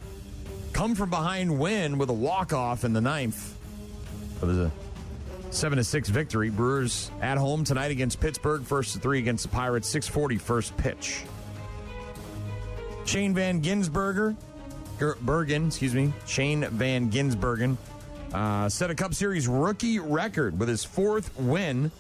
come-from-behind win with a walk-off in the 9th. It was a 7-6 victory. Brewers at home tonight against Pittsburgh. 1-3 against the Pirates. 6:40 first pitch. Shane Van Gisbergen Shane Van Gisbergen, set a Cup Series rookie record with his 4th win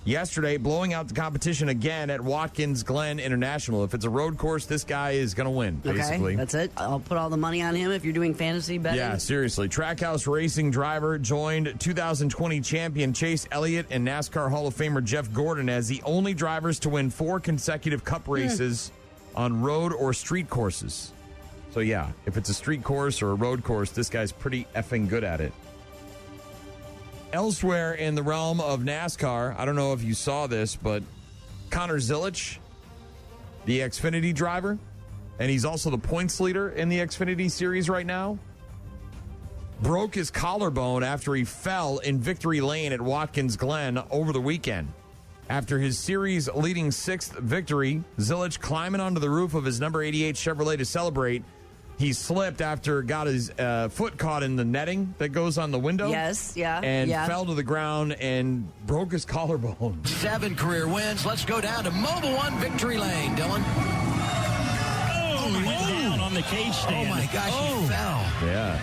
yesterday, blowing out the competition again at Watkins Glen International. If it's a road course, this guy is going to win, basically. Okay, that's it. I'll put all the money on him if you're doing fantasy betting. Yeah, seriously. Trackhouse Racing driver joined 2020 champion Chase Elliott and NASCAR Hall of Famer Jeff Gordon as the only drivers to win 4 consecutive Cup races on road or street courses. So, yeah, if it's a street course or a road course, this guy's pretty effing good at it. Elsewhere in the realm of NASCAR, I don't know if you saw this, but Connor Zilisch, the Xfinity driver, and he's also the points leader in the Xfinity series right now, broke his collarbone after he fell in Victory Lane at Watkins Glen over the weekend. After his series-leading 6th victory, Zilisch climbing onto the roof of his number 88 Chevrolet to celebrate. He slipped after got his foot caught in the netting that goes on the window. Yes, yeah. And fell to the ground and broke his collarbone. 7 career wins. Let's go down to Mobil 1 Victory Lane, Dylan. Oh, he went down on the cage stand. Oh, my gosh, he fell. Yeah.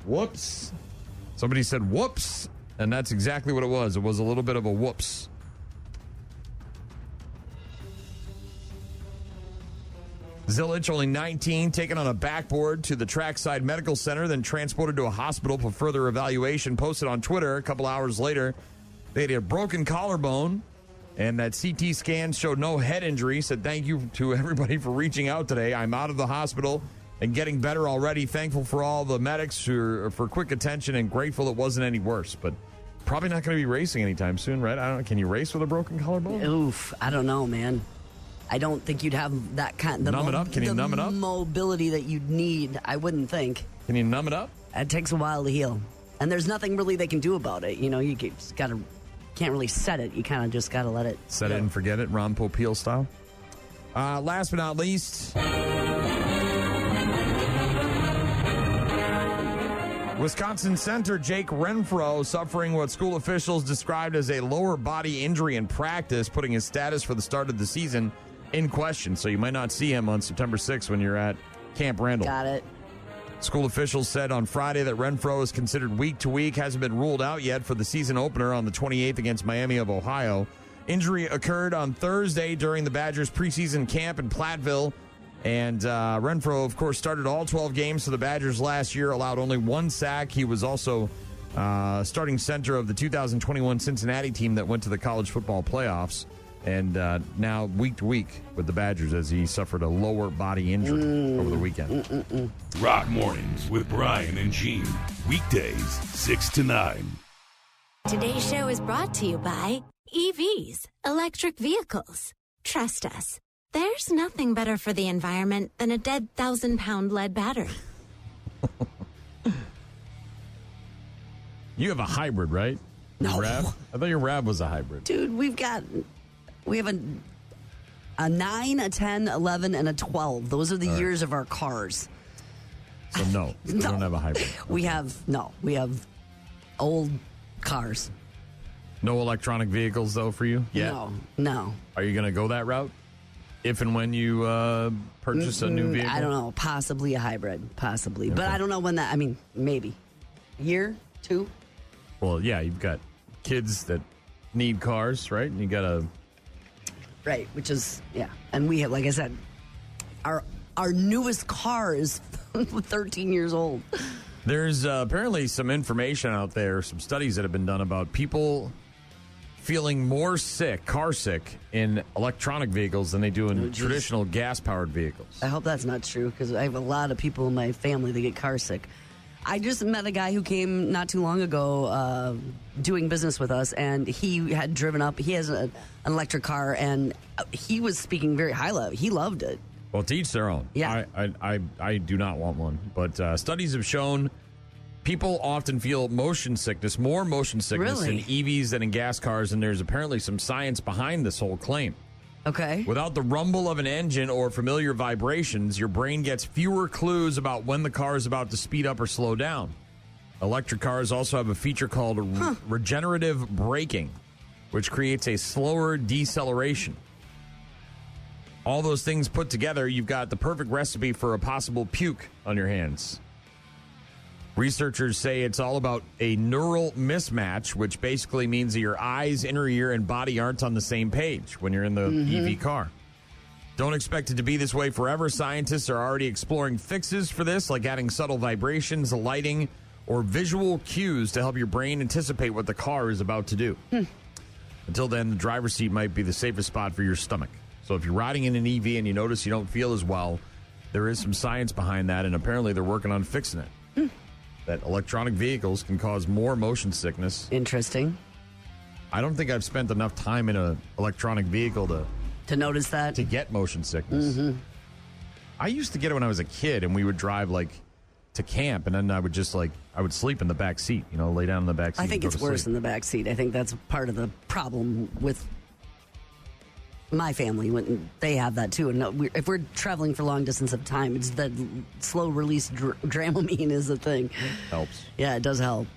Whoops. Somebody said whoops, and that's exactly what it was. It was a little bit of a whoops. Zilisch, only 19, taken on a backboard to the Trackside Medical Center, then transported to a hospital for further evaluation. Posted on Twitter a couple hours later. They had a broken collarbone, and that CT scan showed no head injury. Said, thank you to everybody for reaching out today. I'm out of the hospital and getting better already. Thankful for all the medics for quick attention and grateful it wasn't any worse. But probably not going to be racing anytime soon, right? I don't know. Can you race with a broken collarbone? Oof, I don't know, man. I don't think you'd have that kind of numb it up. Can you numb it up? Mobility that you'd need, I wouldn't think. Can you numb it up? It takes a while to heal, and there's nothing really they can do about it. You know, you can't really set it. You kind of just got to let it set it and forget it, Ron Popeil style. Last but not least, Wisconsin center Jake Renfroe suffering what school officials described as a lower body injury in practice, putting his status for the start of the season in question. So you might not see him on September 6th when you're at Camp Randall. Got it. School officials said on Friday that Renfroe is considered week to week, hasn't been ruled out yet for the season opener on the 28th against Miami of Ohio. Injury occurred on Thursday during the Badgers preseason camp in Platteville. And Renfroe, of course, started all 12 games for the Badgers last year, allowed only 1 sack. He was also starting center of the 2021 Cincinnati team that went to the college football playoffs. And now week to week with the Badgers as he suffered a lower body injury over the weekend. Rock Mornings with Brian and Gene. Weekdays, 6 to 9. Today's show is brought to you by EVs, electric vehicles. Trust us. There's nothing better for the environment than a dead 1,000-pound lead battery. You have a hybrid, right? No. RAV? I thought your RAV was a hybrid. Dude, we have a 9, a 10, 11, and a 12. Those are the years of our cars. So no, we don't have a hybrid. We have old cars. No electronic vehicles, though, for you? Yeah. No. Are you going to go that route? If and when you purchase a new vehicle? I don't know. Possibly a hybrid. Possibly. Okay. But I don't know when that, maybe. A year? 2? Well, yeah, you've got kids that need cars, right? And you got a... Right, which is, yeah. And we have, like I said, our newest car is 13 years old. There's apparently some information out there, some studies that have been done about people feeling more sick, car sick, in electronic vehicles than they do in traditional gas-powered vehicles. I hope that's not true, because I have a lot of people in my family that get car sick. I just met a guy who came not too long ago doing business with us, and he had driven up. He has an electric car, and he was speaking very highly of it. He loved it. Well, to each their own. Yeah. I do not want one, but studies have shown people often feel motion sickness, more motion sickness in EVs than in gas cars, and there's apparently some science behind this whole claim. Okay. Without the rumble of an engine or familiar vibrations, your brain gets fewer clues about when the car is about to speed up or slow down. Electric cars also have a feature called regenerative braking, which creates a slower deceleration. All those things put together, you've got the perfect recipe for a possible puke on your hands. Researchers say it's all about a neural mismatch, which basically means that your eyes, inner ear, and body aren't on the same page when you're in the EV car. Don't expect it to be this way forever. Scientists are already exploring fixes for this, like adding subtle vibrations, lighting, or visual cues to help your brain anticipate what the car is about to do. Until then, the driver's seat might be the safest spot for your stomach. So if you're riding in an EV and you notice you don't feel as well, there is some science behind that, and apparently they're working on fixing it. That electronic vehicles can cause more motion sickness. Interesting. I don't think I've spent enough time in an electronic vehicle to notice that. To get motion sickness. I used to get it when I was a kid, and we would drive to camp, and then I would I would sleep in the back seat, lay down in the back seat. I think it's worse in the back seat. I think that's part of the problem with my family when they have that too. And if we're traveling for long distance of time, it's that slow release Dramamine is the thing. Helps. Yeah, it does help.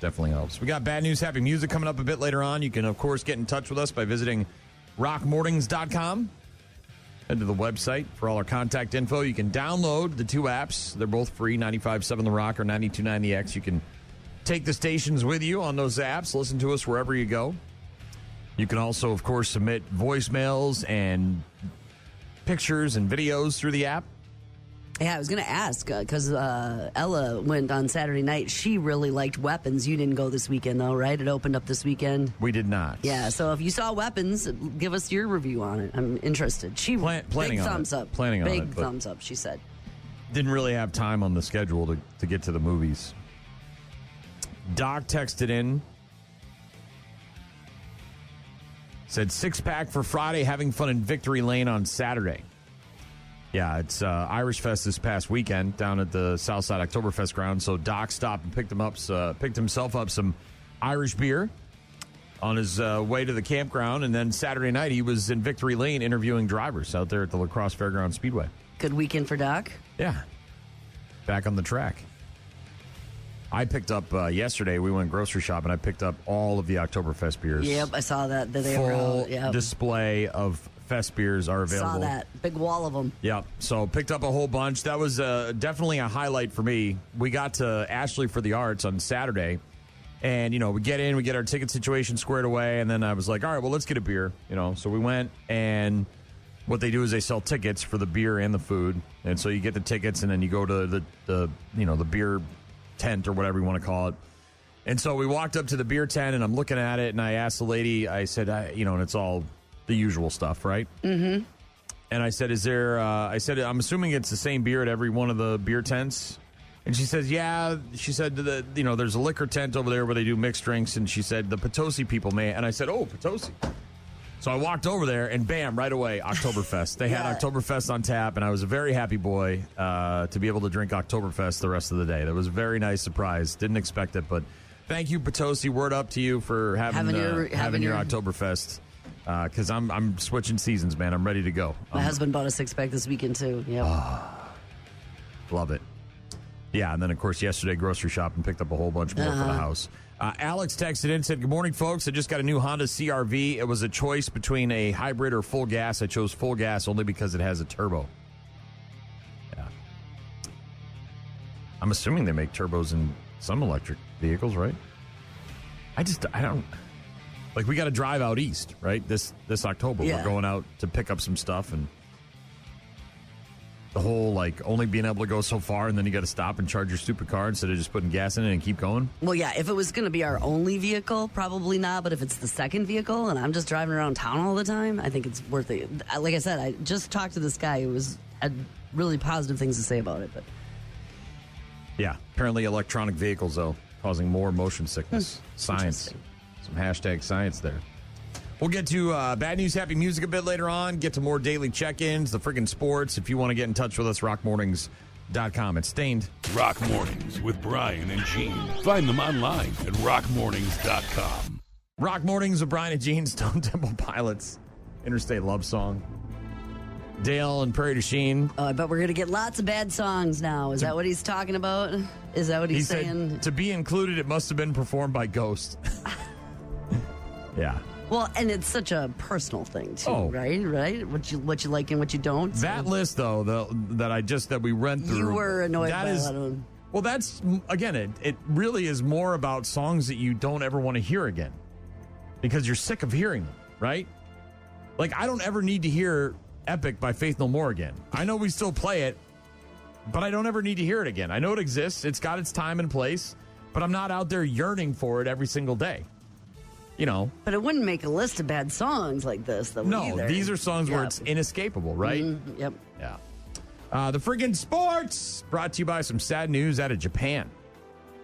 Definitely helps. We got Bad News, Happy Music coming up a bit later on. You can, of course, get in touch with us by visiting rockmornings.com. Head to the website for all our contact info. You can download the two apps. They're both free, 95.7 The Rock or 92.9 The X. You can take the stations with you on those apps. Listen to us wherever you go. You can also, of course, submit voicemails and pictures and videos through the app. Yeah, I was going to ask, because Ella went on Saturday night. She really liked Weapons. You didn't go this weekend, though, right? It opened up this weekend. We did not. Yeah, so if you saw Weapons, give us your review on it. I'm interested. She planning big on thumbs it. up. Planning on big it, thumbs up, she said. Didn't really have time on the schedule to get to the movies. Doc texted in. Said 6-pack for Friday, having fun in Victory Lane on Saturday. Yeah, it's Irish Fest this past weekend down at the Southside Oktoberfest ground. So Doc stopped and picked himself up some Irish beer on his way to the campground. And then Saturday night, he was in Victory Lane interviewing drivers out there at the La Crosse Fairgrounds Speedway. Good weekend for Doc. Yeah. Back on the track. I picked up yesterday, we went grocery shopping. I picked up all of the Oktoberfest beers. Yep, I saw that. They were Full out. Yep. display of Fest beers are available. Saw that. Big wall of them. Yep. So picked up a whole bunch. That was definitely a highlight for me. We got to Ashley for the Arts on Saturday. And, we get in, we get our ticket situation squared away. And then I was like, all right, well, let's get a beer. So we went, and what they do is they sell tickets for the beer and the food. And so you get the tickets, and then you go to the beer tent or whatever you want to call it. And so we walked up to the beer tent, and I'm looking at it, and I asked the lady, I said, and it's all the usual stuff, right? Mm-hmm. And I said, I'm assuming it's the same beer at every one of the beer tents. And she says, yeah. She said, there's a liquor tent over there where they do mixed drinks. And she said, the Potosi people may. And I said, oh, Potosi. So I walked over there, and bam, right away, Oktoberfest. They had Oktoberfest on tap, and I was a very happy boy to be able to drink Oktoberfest the rest of the day. That was a very nice surprise. Didn't expect it, but thank you, Potosi. Word up to you for having your Oktoberfest, because I'm switching seasons, man. I'm ready to go. My husband bought a 6-pack this weekend, too. Yep. Love it. Yeah, and then, of course, yesterday, grocery shop and picked up a whole bunch more for the house. Alex texted in and said, good morning, folks. I just got a new Honda CR-V. It was a choice between a hybrid or full gas. I chose full gas only because it has a turbo. Yeah. I'm assuming they make turbos in some electric vehicles, right? I don't... Like, we got to drive out east, right? This October. Yeah. We're going out to pick up some stuff, and the whole, only being able to go so far, and then you got to stop and charge your stupid car instead of just putting gas in it and keep going. Well, yeah, if it was going to be our only vehicle, probably not. But if it's the second vehicle and I'm just driving around town all the time, I think it's worth it. Like I said, I just talked to this guy who had really positive things to say about it. But yeah, apparently electronic vehicles, though, causing more motion sickness. Science. Some hashtag science there. We'll get to Bad News, Happy Music a bit later on. Get to more daily check-ins, the friggin' sports. If you want to get in touch with us, rockmornings.com. It's Stained. Rock Mornings with Brian and Gene. Find them online at rockmornings.com. Rock Mornings with Brian and Gene, Stone Temple Pilots, Interstate Love Song. Dale and Prairie du Chien. I bet we're going to get lots of bad songs now. Is that what he's talking about? Is that what he's saying? Said, to be included, it must have been performed by Ghost. Yeah. Well, and it's such a personal thing too, Oh. right? What you like and what you don't. That list, though, that we went through. You were annoyed that by is, that one. Well, that's, again, it really is more about songs that you don't ever want to hear again because you're sick of hearing them, right? Like, I don't ever need to hear Epic by Faith No More again. I know we still play it, but I don't ever need to hear it again. I know it exists. It's got its time and place, but I'm not out there yearning for it every single day. You know. But it wouldn't make a list of bad songs like this, though. No, either. these are songs where it's inescapable, right? Yep. Yeah. The friggin' sports brought to you by some sad news out of Japan.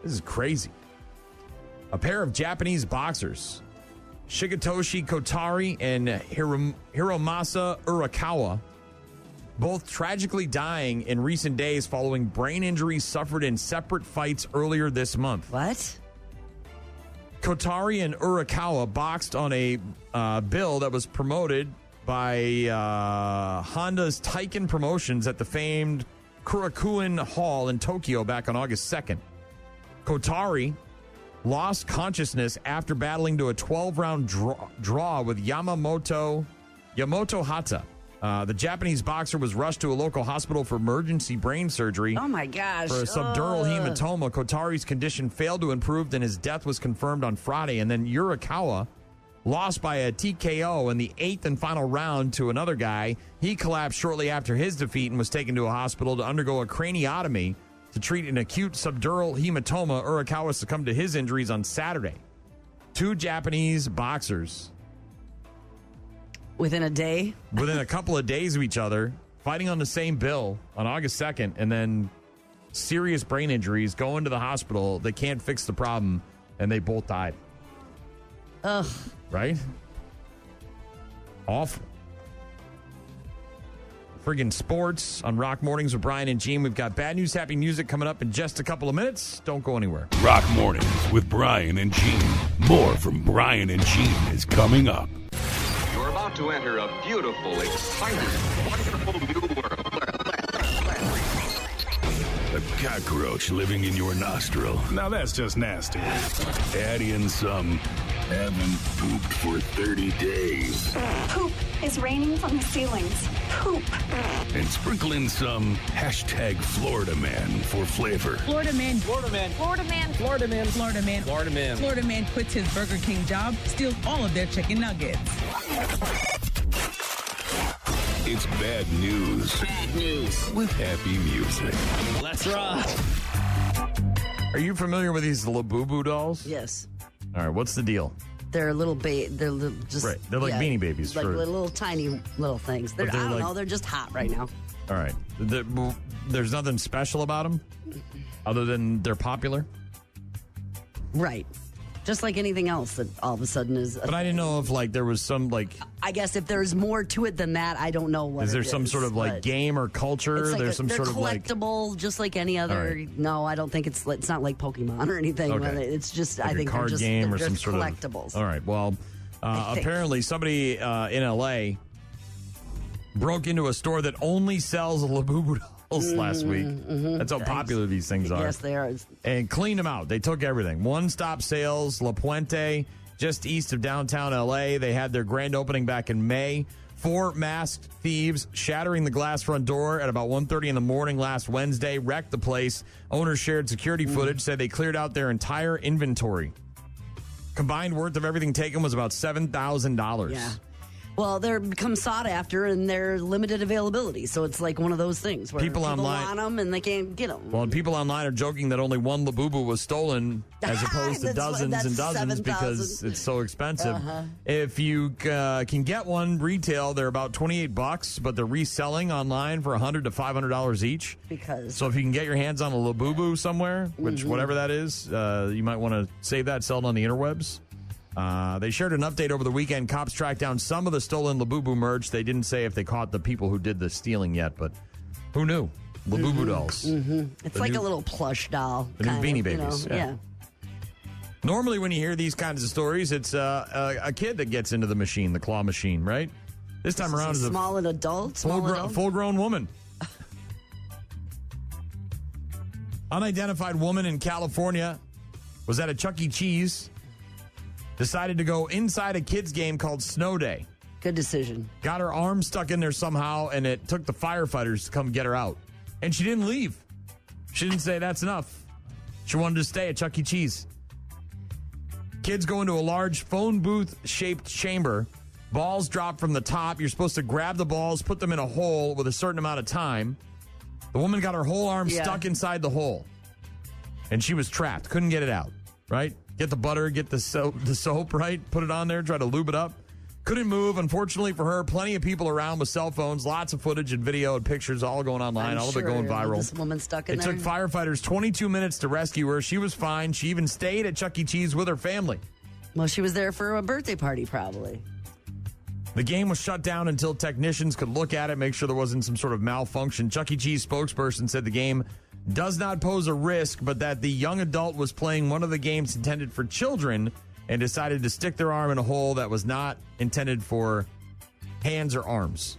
This is crazy. A pair of Japanese boxers, Shigetoshi Kotari and Hiromasa Urakawa, both tragically dying in recent days following brain injuries suffered in separate fights earlier this month. What? Kotari and Urakawa boxed on a bill that was promoted by Honda's Taiken Promotions at the famed Kurakuen Hall in Tokyo back on August 2nd. Kotari lost consciousness after battling to a 12-round draw with Yamamoto Hata. The Japanese boxer was rushed to a local hospital for emergency brain surgery. Oh, my gosh. For a subdural hematoma. Kotari's condition failed to improve, and his death was confirmed on Friday. And then Urakawa lost by a TKO in the 8th and final round to another guy. He collapsed shortly after his defeat and was taken to a hospital to undergo a craniotomy to treat an acute subdural hematoma. Urakawa succumbed to his injuries on Saturday. 2 Japanese boxers. Within a day? Within a couple of days of each other, fighting on the same bill on August 2nd, and then serious brain injuries, go into the hospital. They can't fix the problem, and they both died. Ugh. Right? Awful. Friggin' sports on Rock Mornings with Brian and Gene. We've got bad news, happy music coming up in just a couple of minutes. Don't go anywhere. Rock Mornings with Brian and Gene. More from Brian and Gene is coming up. You're about to enter a beautiful, exciting, wonderful new world. A cockroach living in your nostril. Now that's just nasty. Add in some haven't pooped for 30 days. Poop is raining from the ceilings. Poop. And sprinkle in some hashtag Florida Man for flavor. Florida man. Florida man. Florida man. Florida man. Florida man. Florida man. Florida man quits his Burger King job, steals all of their chicken nuggets. It's bad news. Bad news. With happy music. Let's rock. Are you familiar with these Labubu dolls? Yes. All right, what's the deal? They're little they're just right. They're like Beanie Babies. Like little tiny little things. I don't know. They're just hot right now. All right. There's nothing special about them other than they're popular? Right. Just like anything else that all of a sudden is. But I didn't know if there was some I guess if there's more to it than that, I don't know what. Is there some sort of game or culture? It's like There's some they're sort of collectible, just like any other. Right. No, I don't think it's not like Pokemon or anything. Okay. It's just like I think a card they're just, game they're or some just sort collectibles. of. All right. Well, apparently somebody in LA broke into a store that only sells Labubu dolls last week. That's how popular these things are. Yes, they are. And cleaned them out. They took everything. One Stop Sales, La Puente, just east of downtown LA. They had their grand opening back in May. 4 masked thieves shattering the glass front door at about 1:30 in the morning last Wednesday, wrecked the place. Owners shared security footage, said they cleared out their entire inventory. Combined worth of everything taken was about $7,000. Yeah. Well, they're become sought after and they're limited availability. So it's like one of those things where People online want them and they can't get them. Well, people online are joking that only one Labubu was stolen as opposed to dozens and dozens 7, because it's so expensive. Uh-huh. If you can get one retail, they're about $28, but they're reselling online for $100 to $500 each. So if you can get your hands on a Labubu somewhere, which whatever that is, you might want to save that, sell it on the interwebs. They shared an update over the weekend. Cops tracked down some of the stolen Labubu merch. They didn't say if they caught the people who did the stealing yet, but who knew? Labubu dolls. It's like a little plush doll. The new kind Beanie of, Babies. Yeah. Normally when you hear these kinds of stories, it's a kid that gets into the machine, the claw machine, right? This time around is a small and adult. full-grown woman. Unidentified woman in California was at a Chuck E. Cheese decided to go inside a kids' game called Snow Day. Good decision. Got her arm stuck in there somehow, and it took the firefighters to come get her out. And she didn't leave. She didn't say that's enough. She wanted to stay at Chuck E. Cheese. Kids go into a large phone booth-shaped chamber. Balls drop from the top. You're supposed to grab the balls, put them in a hole with a certain amount of time. The woman got her whole arm stuck inside the hole. And she was trapped. Couldn't get it out, right? Get the butter, get the soap, right? Put it on there, try to lube it up. Couldn't move. Unfortunately for her, plenty of people around with cell phones, lots of footage and video and pictures all going online, all of it going viral. This woman stuck in there. there. It took firefighters 22 minutes to rescue her. She was fine. She even stayed at Chuck E. Cheese with her family. Well, she was there for a birthday party, probably. The game was shut down until technicians could look at it, make sure there wasn't some sort of malfunction. Chuck E. Cheese spokesperson said the game does not pose a risk, but that the young adult was playing one of the games intended for children and decided to stick their arm in a hole that was not intended for hands or arms,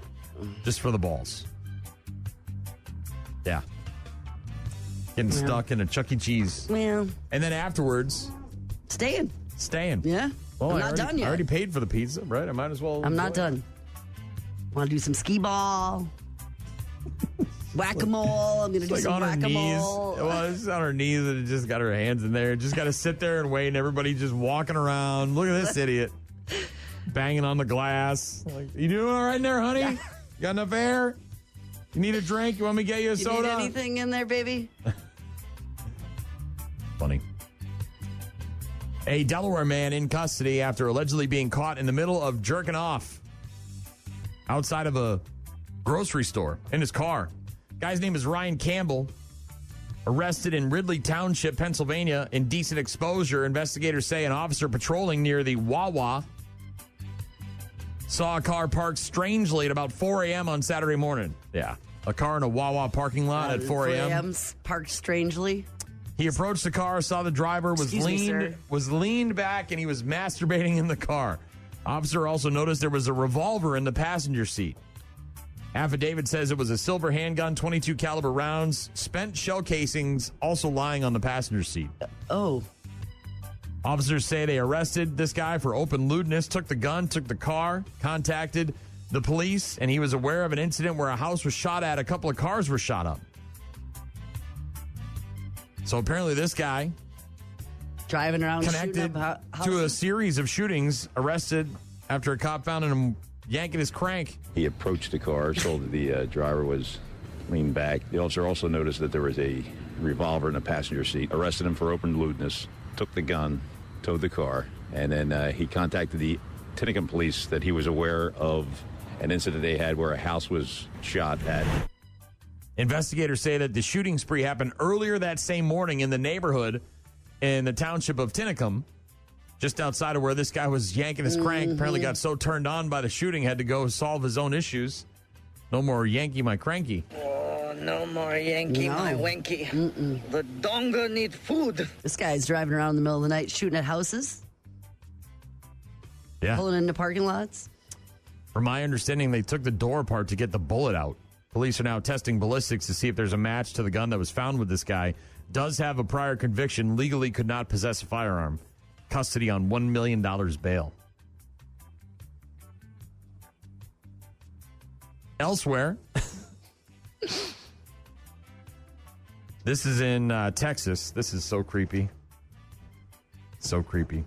just for the balls. Yeah. Getting stuck in a Chuck E. Cheese. Well. And then afterwards. Staying. Yeah. Well, I'm not done yet. I already paid for the pizza, right? I might as well. I'm not done. Want to do some skee ball? Whack-a-mole. I'm going to do some whack-a-mole. Well, it's on her knees and just got her hands in there. Just got to sit there and wait, and everybody just walking around. Look at this idiot. Banging on the glass. Like, you doing all right in there, honey? You got enough air? You need a drink? You want me to get you a soda? You need anything in there, baby? Funny. A Delaware man in custody after allegedly being caught in the middle of jerking off outside of a grocery store in his car. Guy's name is Ryan Campbell, arrested in Ridley Township, Pennsylvania, indecent exposure. Investigators say an officer patrolling near the Wawa saw a car parked strangely at about 4 a.m. on Saturday morning. Yeah, a car in a Wawa parking lot at 4 a.m. 4 a.m. parked strangely. He approached the car, saw the driver was leaned back, and he was masturbating in the car. Officer also noticed there was a revolver in the passenger seat. Affidavit says it was a silver handgun, 22 caliber rounds, spent shell casings also lying on the passenger seat. Oh. Officers say they arrested this guy for open lewdness, took the gun, took the car, contacted the police, and he was aware of an incident where a house was shot at, a couple of cars were shot up. So apparently this guy driving around connected to a series of shootings, arrested after a cop found him yanking his crank. He approached the car, saw that the driver was leaned back. The officer also noticed that there was a revolver in the passenger seat, arrested him for open lewdness, took the gun, towed the car, and then he contacted the Tinicum police that he was aware of an incident they had where a house was shot at. Investigators say that the shooting spree happened earlier that same morning in the neighborhood in the township of Tinicum, just outside of where this guy was yanking his crank. Apparently got so turned on by the shooting, had to go solve his own issues. No more Yankee my cranky. Oh, no more Yankee my wanky. The donga need food. This guy's driving around in the middle of the night shooting at houses. Yeah. Pulling into parking lots. From my understanding, they took the door apart to get the bullet out. Police are now testing ballistics to see if there's a match to the gun that was found with this guy. Does have a prior conviction, legally could not possess a firearm. Custody on $1 million bail. Elsewhere, this is in Texas. This is so creepy. So creepy.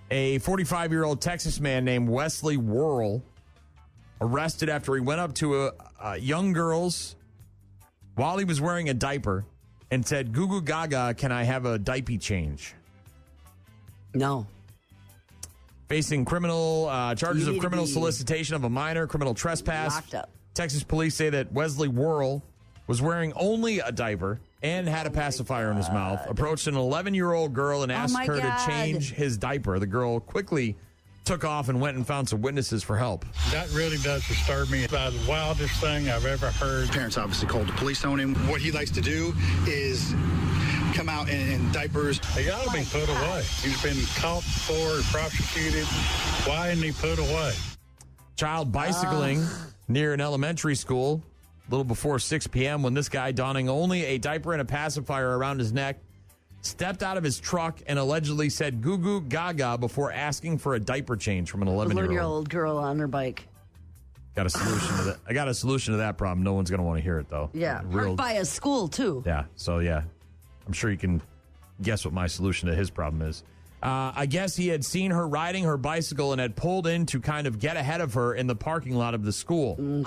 A 45-year-old Texas man named Wesley Worrell arrested after he went up to a young girl's while he was wearing a diaper and said, "Goo goo gaga, can I have a diaper change?" No. Facing criminal charges of criminal solicitation of a minor, criminal trespass. Locked up. Texas police say that Wesley Worrell was wearing only a diaper and had a pacifier in his mouth, approached an 11-year-old girl and asked her to change his diaper. The girl quickly took off and went and found some witnesses for help. That really does disturb me. It's the wildest thing I've ever heard. Parents obviously called the police on him. What he likes to do is come out in diapers. He got to be put away. He's been caught before and prosecuted. Why isn't he put away? Child bicycling near an elementary school a little before 6 p.m. when this guy, donning only a diaper and a pacifier around his neck, stepped out of his truck and allegedly said goo goo gaga before asking for a diaper change from an 11-year-old. 11-year-old girl on her bike. Got a solution to that. I got a solution to that problem. No one's going to want to hear it, though. Yeah, parked by a school, too. Yeah, so yeah. I'm sure you can guess what my solution to his problem is. I guess he had seen her riding her bicycle and had pulled in to kind of get ahead of her in the parking lot of the school.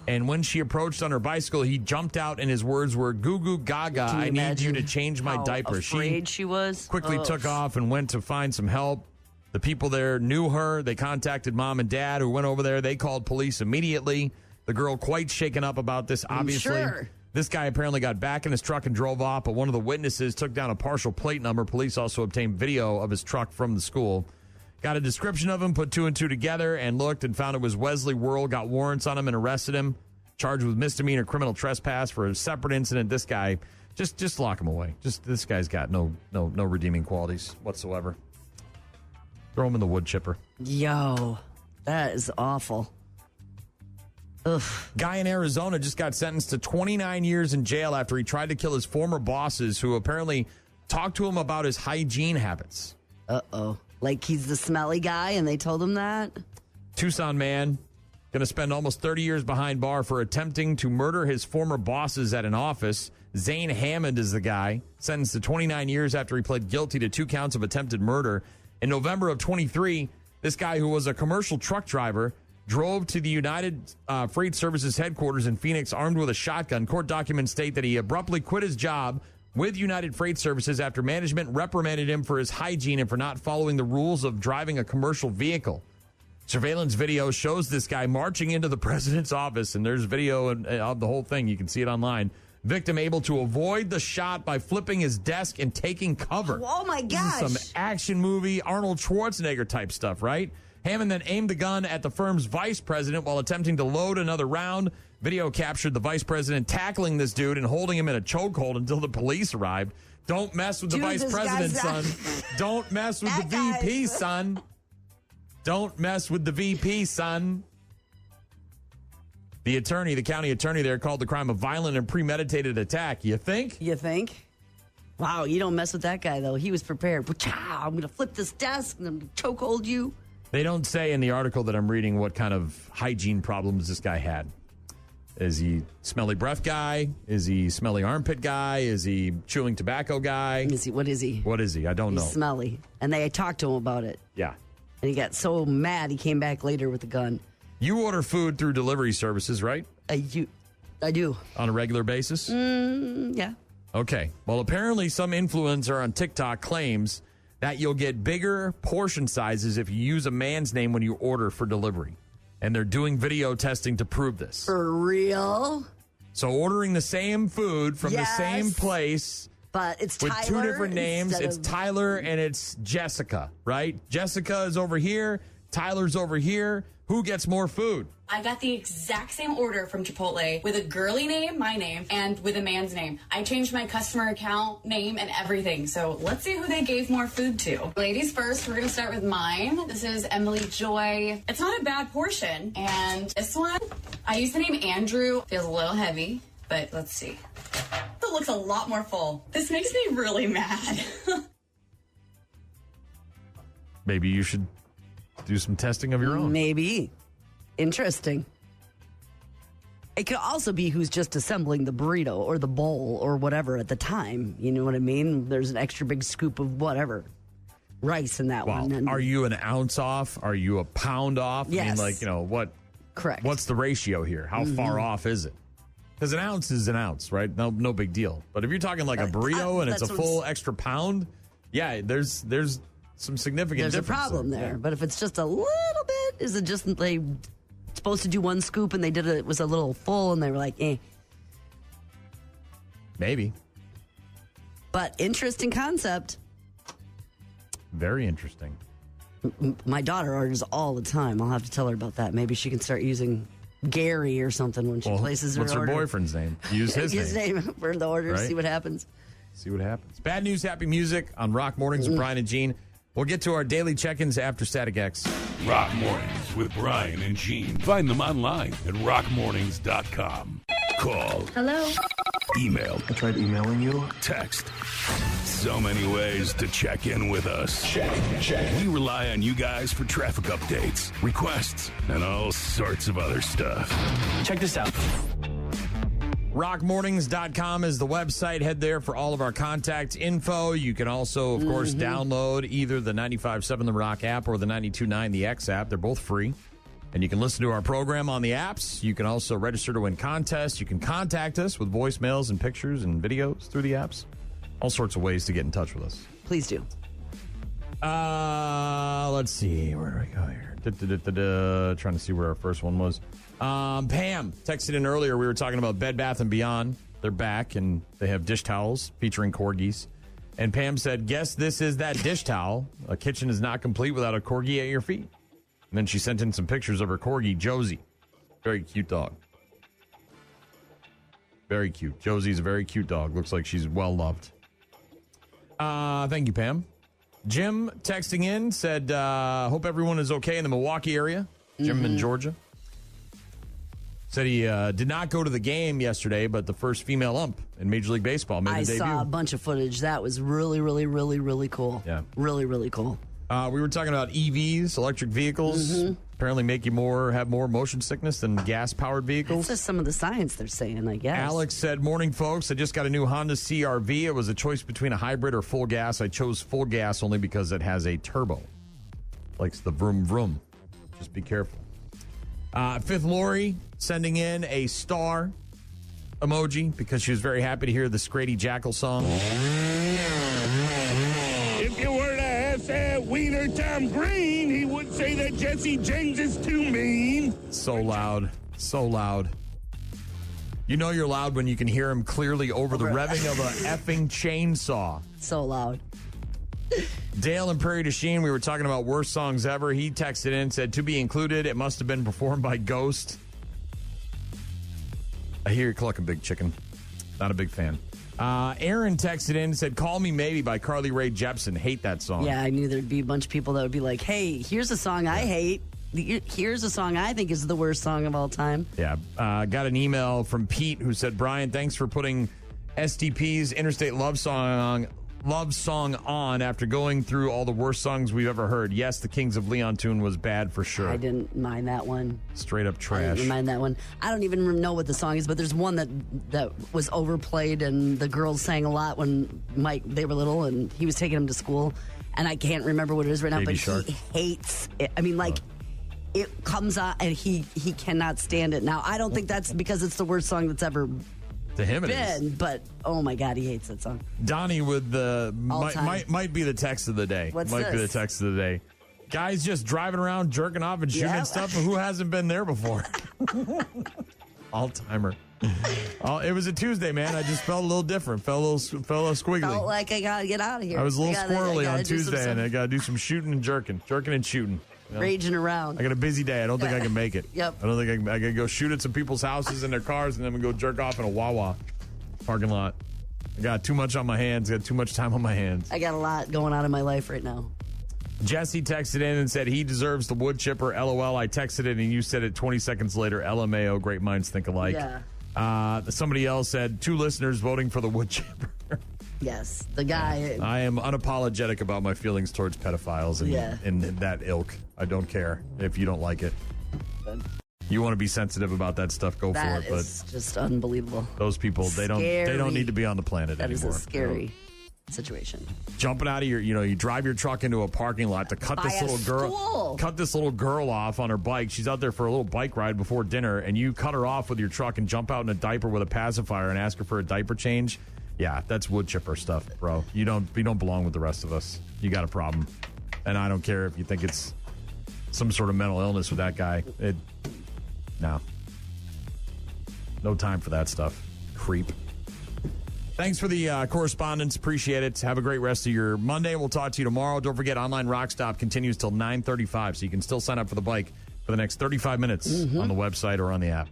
And when she approached on her bicycle, he jumped out, and his words were, goo goo gaga, I need you to change my diaper. Afraid she was? Quickly took off and went to find some help. The people there knew her. They contacted mom and dad who went over there. They called police immediately. The girl quite shaken up about this, obviously. Sure. This guy apparently got back in his truck and drove off, but one of the witnesses took down a partial plate number. Police also obtained video of his truck from the school. Got a description of him, put 2 and 2 together, and looked and found it was Wesley Worrell. Got warrants on him and arrested him. Charged with misdemeanor criminal trespass for a separate incident. This guy, just lock him away. This guy's got no redeeming qualities whatsoever. Throw him in the wood chipper. Yo, that is awful. Ugh. Guy in Arizona just got sentenced to 29 years in jail after he tried to kill his former bosses who apparently talked to him about his hygiene habits. Uh-oh. Like he's the smelly guy and they told him that? Tucson man going to spend almost 30 years behind bar for attempting to murder his former bosses at an office. Zane Hammond is the guy, sentenced to 29 years after he pled guilty to 2 counts of attempted murder. In November of 23, this guy who was a commercial truck driver drove to the United Freight Services headquarters in Phoenix armed with a shotgun. Court documents state that he abruptly quit his job with United Freight Services after management reprimanded him for his hygiene and for not following the rules of driving a commercial vehicle. Surveillance video shows this guy marching into the president's office, and there's video of the whole thing. You can see it online. Victim able to avoid the shot by flipping his desk and taking cover. Oh, my gosh. This is some action movie, Arnold Schwarzenegger type stuff, right? Hammond then aimed the gun at the firm's vice president while attempting to load another round. Video captured the vice president tackling this dude and holding him in a chokehold until the police arrived. Don't mess with the vice president, son. Don't mess with the VP, son. Don't mess with the VP, son. The county attorney there called the crime a violent and premeditated attack. You think? You think? Wow, you don't mess with that guy, though. He was prepared. I'm going to flip this desk and I'm going to chokehold you. They don't say in the article that I'm reading what kind of hygiene problems this guy had. Is he smelly breath guy? Is he smelly armpit guy? Is he chewing tobacco guy? What is he? What is he? I don't know. He's smelly. And they talked to him about it. Yeah. And he got so mad he came back later with a gun. You order food through delivery services, right? I do. On a regular basis? Yeah. Okay. Well, apparently some influencer on TikTok claims that you'll get bigger portion sizes if you use a man's name when you order for delivery. And they're doing video testing to prove this. For real? So ordering the same food from the same place, but it's with Tyler 2 different names. It's Tyler and it's Jessica, right? Jessica is over here. Tyler's over here. Who gets more food? I got the exact same order from Chipotle with a girly name, my name, and with a man's name. I changed my customer account name and everything. So let's see who they gave more food to. Ladies first, we're going to start with mine. This is Emily Joy. It's not a bad portion. And this one, I used the name Andrew. Feels a little heavy, but let's see. It looks a lot more full. This makes me really mad. Maybe you should do some testing of your own. Maybe. Interesting. It could also be who's just assembling the burrito or the bowl or whatever at the time. You know what I mean? There's an extra big scoop of whatever. Rice in that one. And are you an ounce off? Are you a pound off? Yes. I mean, what? Correct. What's the ratio here? How far off is it? Because an ounce is an ounce, right? No big deal. But if you're talking like a burrito and it's a full extra pound, yeah, there's some significant difference. There's a problem there. But if it's just a little bit, is it just they supposed to do one scoop and they did it was a little full and they were like, eh. Maybe. But interesting concept. Very interesting. My daughter orders all the time. I'll have to tell her about that. Maybe she can start using Gary or something when she places her order. What's her boyfriend's name? Use his name for the order. Right? See what happens. See what happens. Bad news, happy music on Rock Mornings with Brian and Gene. We'll get to our daily check-ins after Static X. Rock Mornings with Brian and Gene. Find them online at rockmornings.com. Call. Hello. Email. I tried emailing you. Text. So many ways to check in with us. Check. We rely on you guys for traffic updates, requests, and all sorts of other stuff. Check this out. Rockmornings.com is the website. Head there for all of our contact info. You can also, of course, download either the 95.7 The Rock app or the 92.9 The X app. They're both free. And you can listen to our program on the apps. You can also register to win contests. You can contact us with voicemails and pictures and videos through the apps. All sorts of ways to get in touch with us. Please do. Let's see. Where do we go here? Trying to see where our first one was. Pam texted in earlier. We were talking about Bed Bath & Beyond. They're back, and they have dish towels featuring corgis. And Pam said, guess this is that dish towel. A kitchen is not complete without a corgi at your feet. And then she sent in some pictures of her corgi, Josie. Very cute dog. Very cute. Josie's a very cute dog. Looks like she's well-loved. Thank you, Pam. Jim texting in said, hope everyone is okay in the Milwaukee area. Jim in Georgia. Said he did not go to the game yesterday, but the first female ump in Major League Baseball made a debut. I saw a bunch of footage. That was really, really, really, really cool. Yeah. Really, really cool. We were talking about EVs, electric vehicles. Apparently make you have more motion sickness than gas-powered vehicles. That's just some of the science they're saying, I guess. Alex said, morning, folks. I just got a new Honda CR-V. It was a choice between a hybrid or full gas. I chose full gas only because it has a turbo. Likes the vroom vroom. Just be careful. Fifth Lori sending in a star emoji because she was very happy to hear the Scrady Jackal song. If you were to ask that wiener Tom Green, he would say that Jesse James is too mean. So loud. So loud. You know you're loud when you can hear him clearly over the revving of a effing chainsaw. So loud. Dale and Prairie du Chien, we were talking about worst songs ever. He texted in and said, to be included, it must have been performed by Ghost. I hear you clucking, Big Chicken. Not a big fan. Aaron texted in and said, Call Me Maybe by Carly Rae Jepsen. Hate that song. Yeah, I knew there'd be a bunch of people that would be like, hey, here's a song I hate. Here's a song I think is the worst song of all time. Yeah. Got an email from Pete who said, Brian, thanks for putting STP's Interstate Love Song on after going through all the worst songs we've ever heard. Yes, the Kings of Leon tune was bad for sure. I didn't mind that one. Straight up trash. I didn't mind that one. I don't even know what the song is, but there's one that was overplayed and the girls sang a lot when they were little and he was taking them to school. And I can't remember what it is right now, Baby but Shark. he hates it. I mean, it comes on and he cannot stand it. Now, I don't think that's because it's the worst song that's ever to him it been, is. But oh my God, he hates that song. Donnie with the might be the text of the day. What's might be the this? text of the day. Guys just driving around, jerking off and shooting and stuff. Who hasn't been there before? All timer. It was a Tuesday, man. I just felt a little different. Felt a little squiggly. Felt like I gotta get out of here. I was a little squirrely on Tuesday, and I and got to do some shooting and jerking and shooting. You know? raging around. I got a busy day. I don't think I can make it. Yep. I don't think I can go shoot at some people's houses and their cars, and then we go jerk off in a Wawa parking lot. I got too much on my hands. Got too much time on my hands. I got a lot going on in my life right now. Jesse texted in and said he deserves the wood chipper. LOL. I texted it and you said it 20 seconds later. LMAO. Great minds think alike. Yeah. Somebody else said 2 listeners voting for the wood chipper. Yes, the guy. I am unapologetic about my feelings towards pedophiles and that ilk. I don't care if you don't like it. You want to be sensitive about that stuff, go for it. But it's just unbelievable. Those people, they don't need to be on the planet anymore. That is a scary situation. Jumping out of you drive your truck into a parking lot to cut this little girl off on her bike. She's out there for a little bike ride before dinner, and you cut her off with your truck and jump out in a diaper with a pacifier and ask her for a diaper change. Yeah, that's wood chipper stuff, bro. You don't belong with the rest of us. You got a problem. And I don't care if you think it's some sort of mental illness with that guy. No time for that stuff. Creep. Thanks for the correspondence. Appreciate it. Have a great rest of your Monday. We'll talk to you tomorrow. Don't forget, Online Rock Stop continues till 9:35, so you can still sign up for the bike for the next 35 minutes on the website or on the app.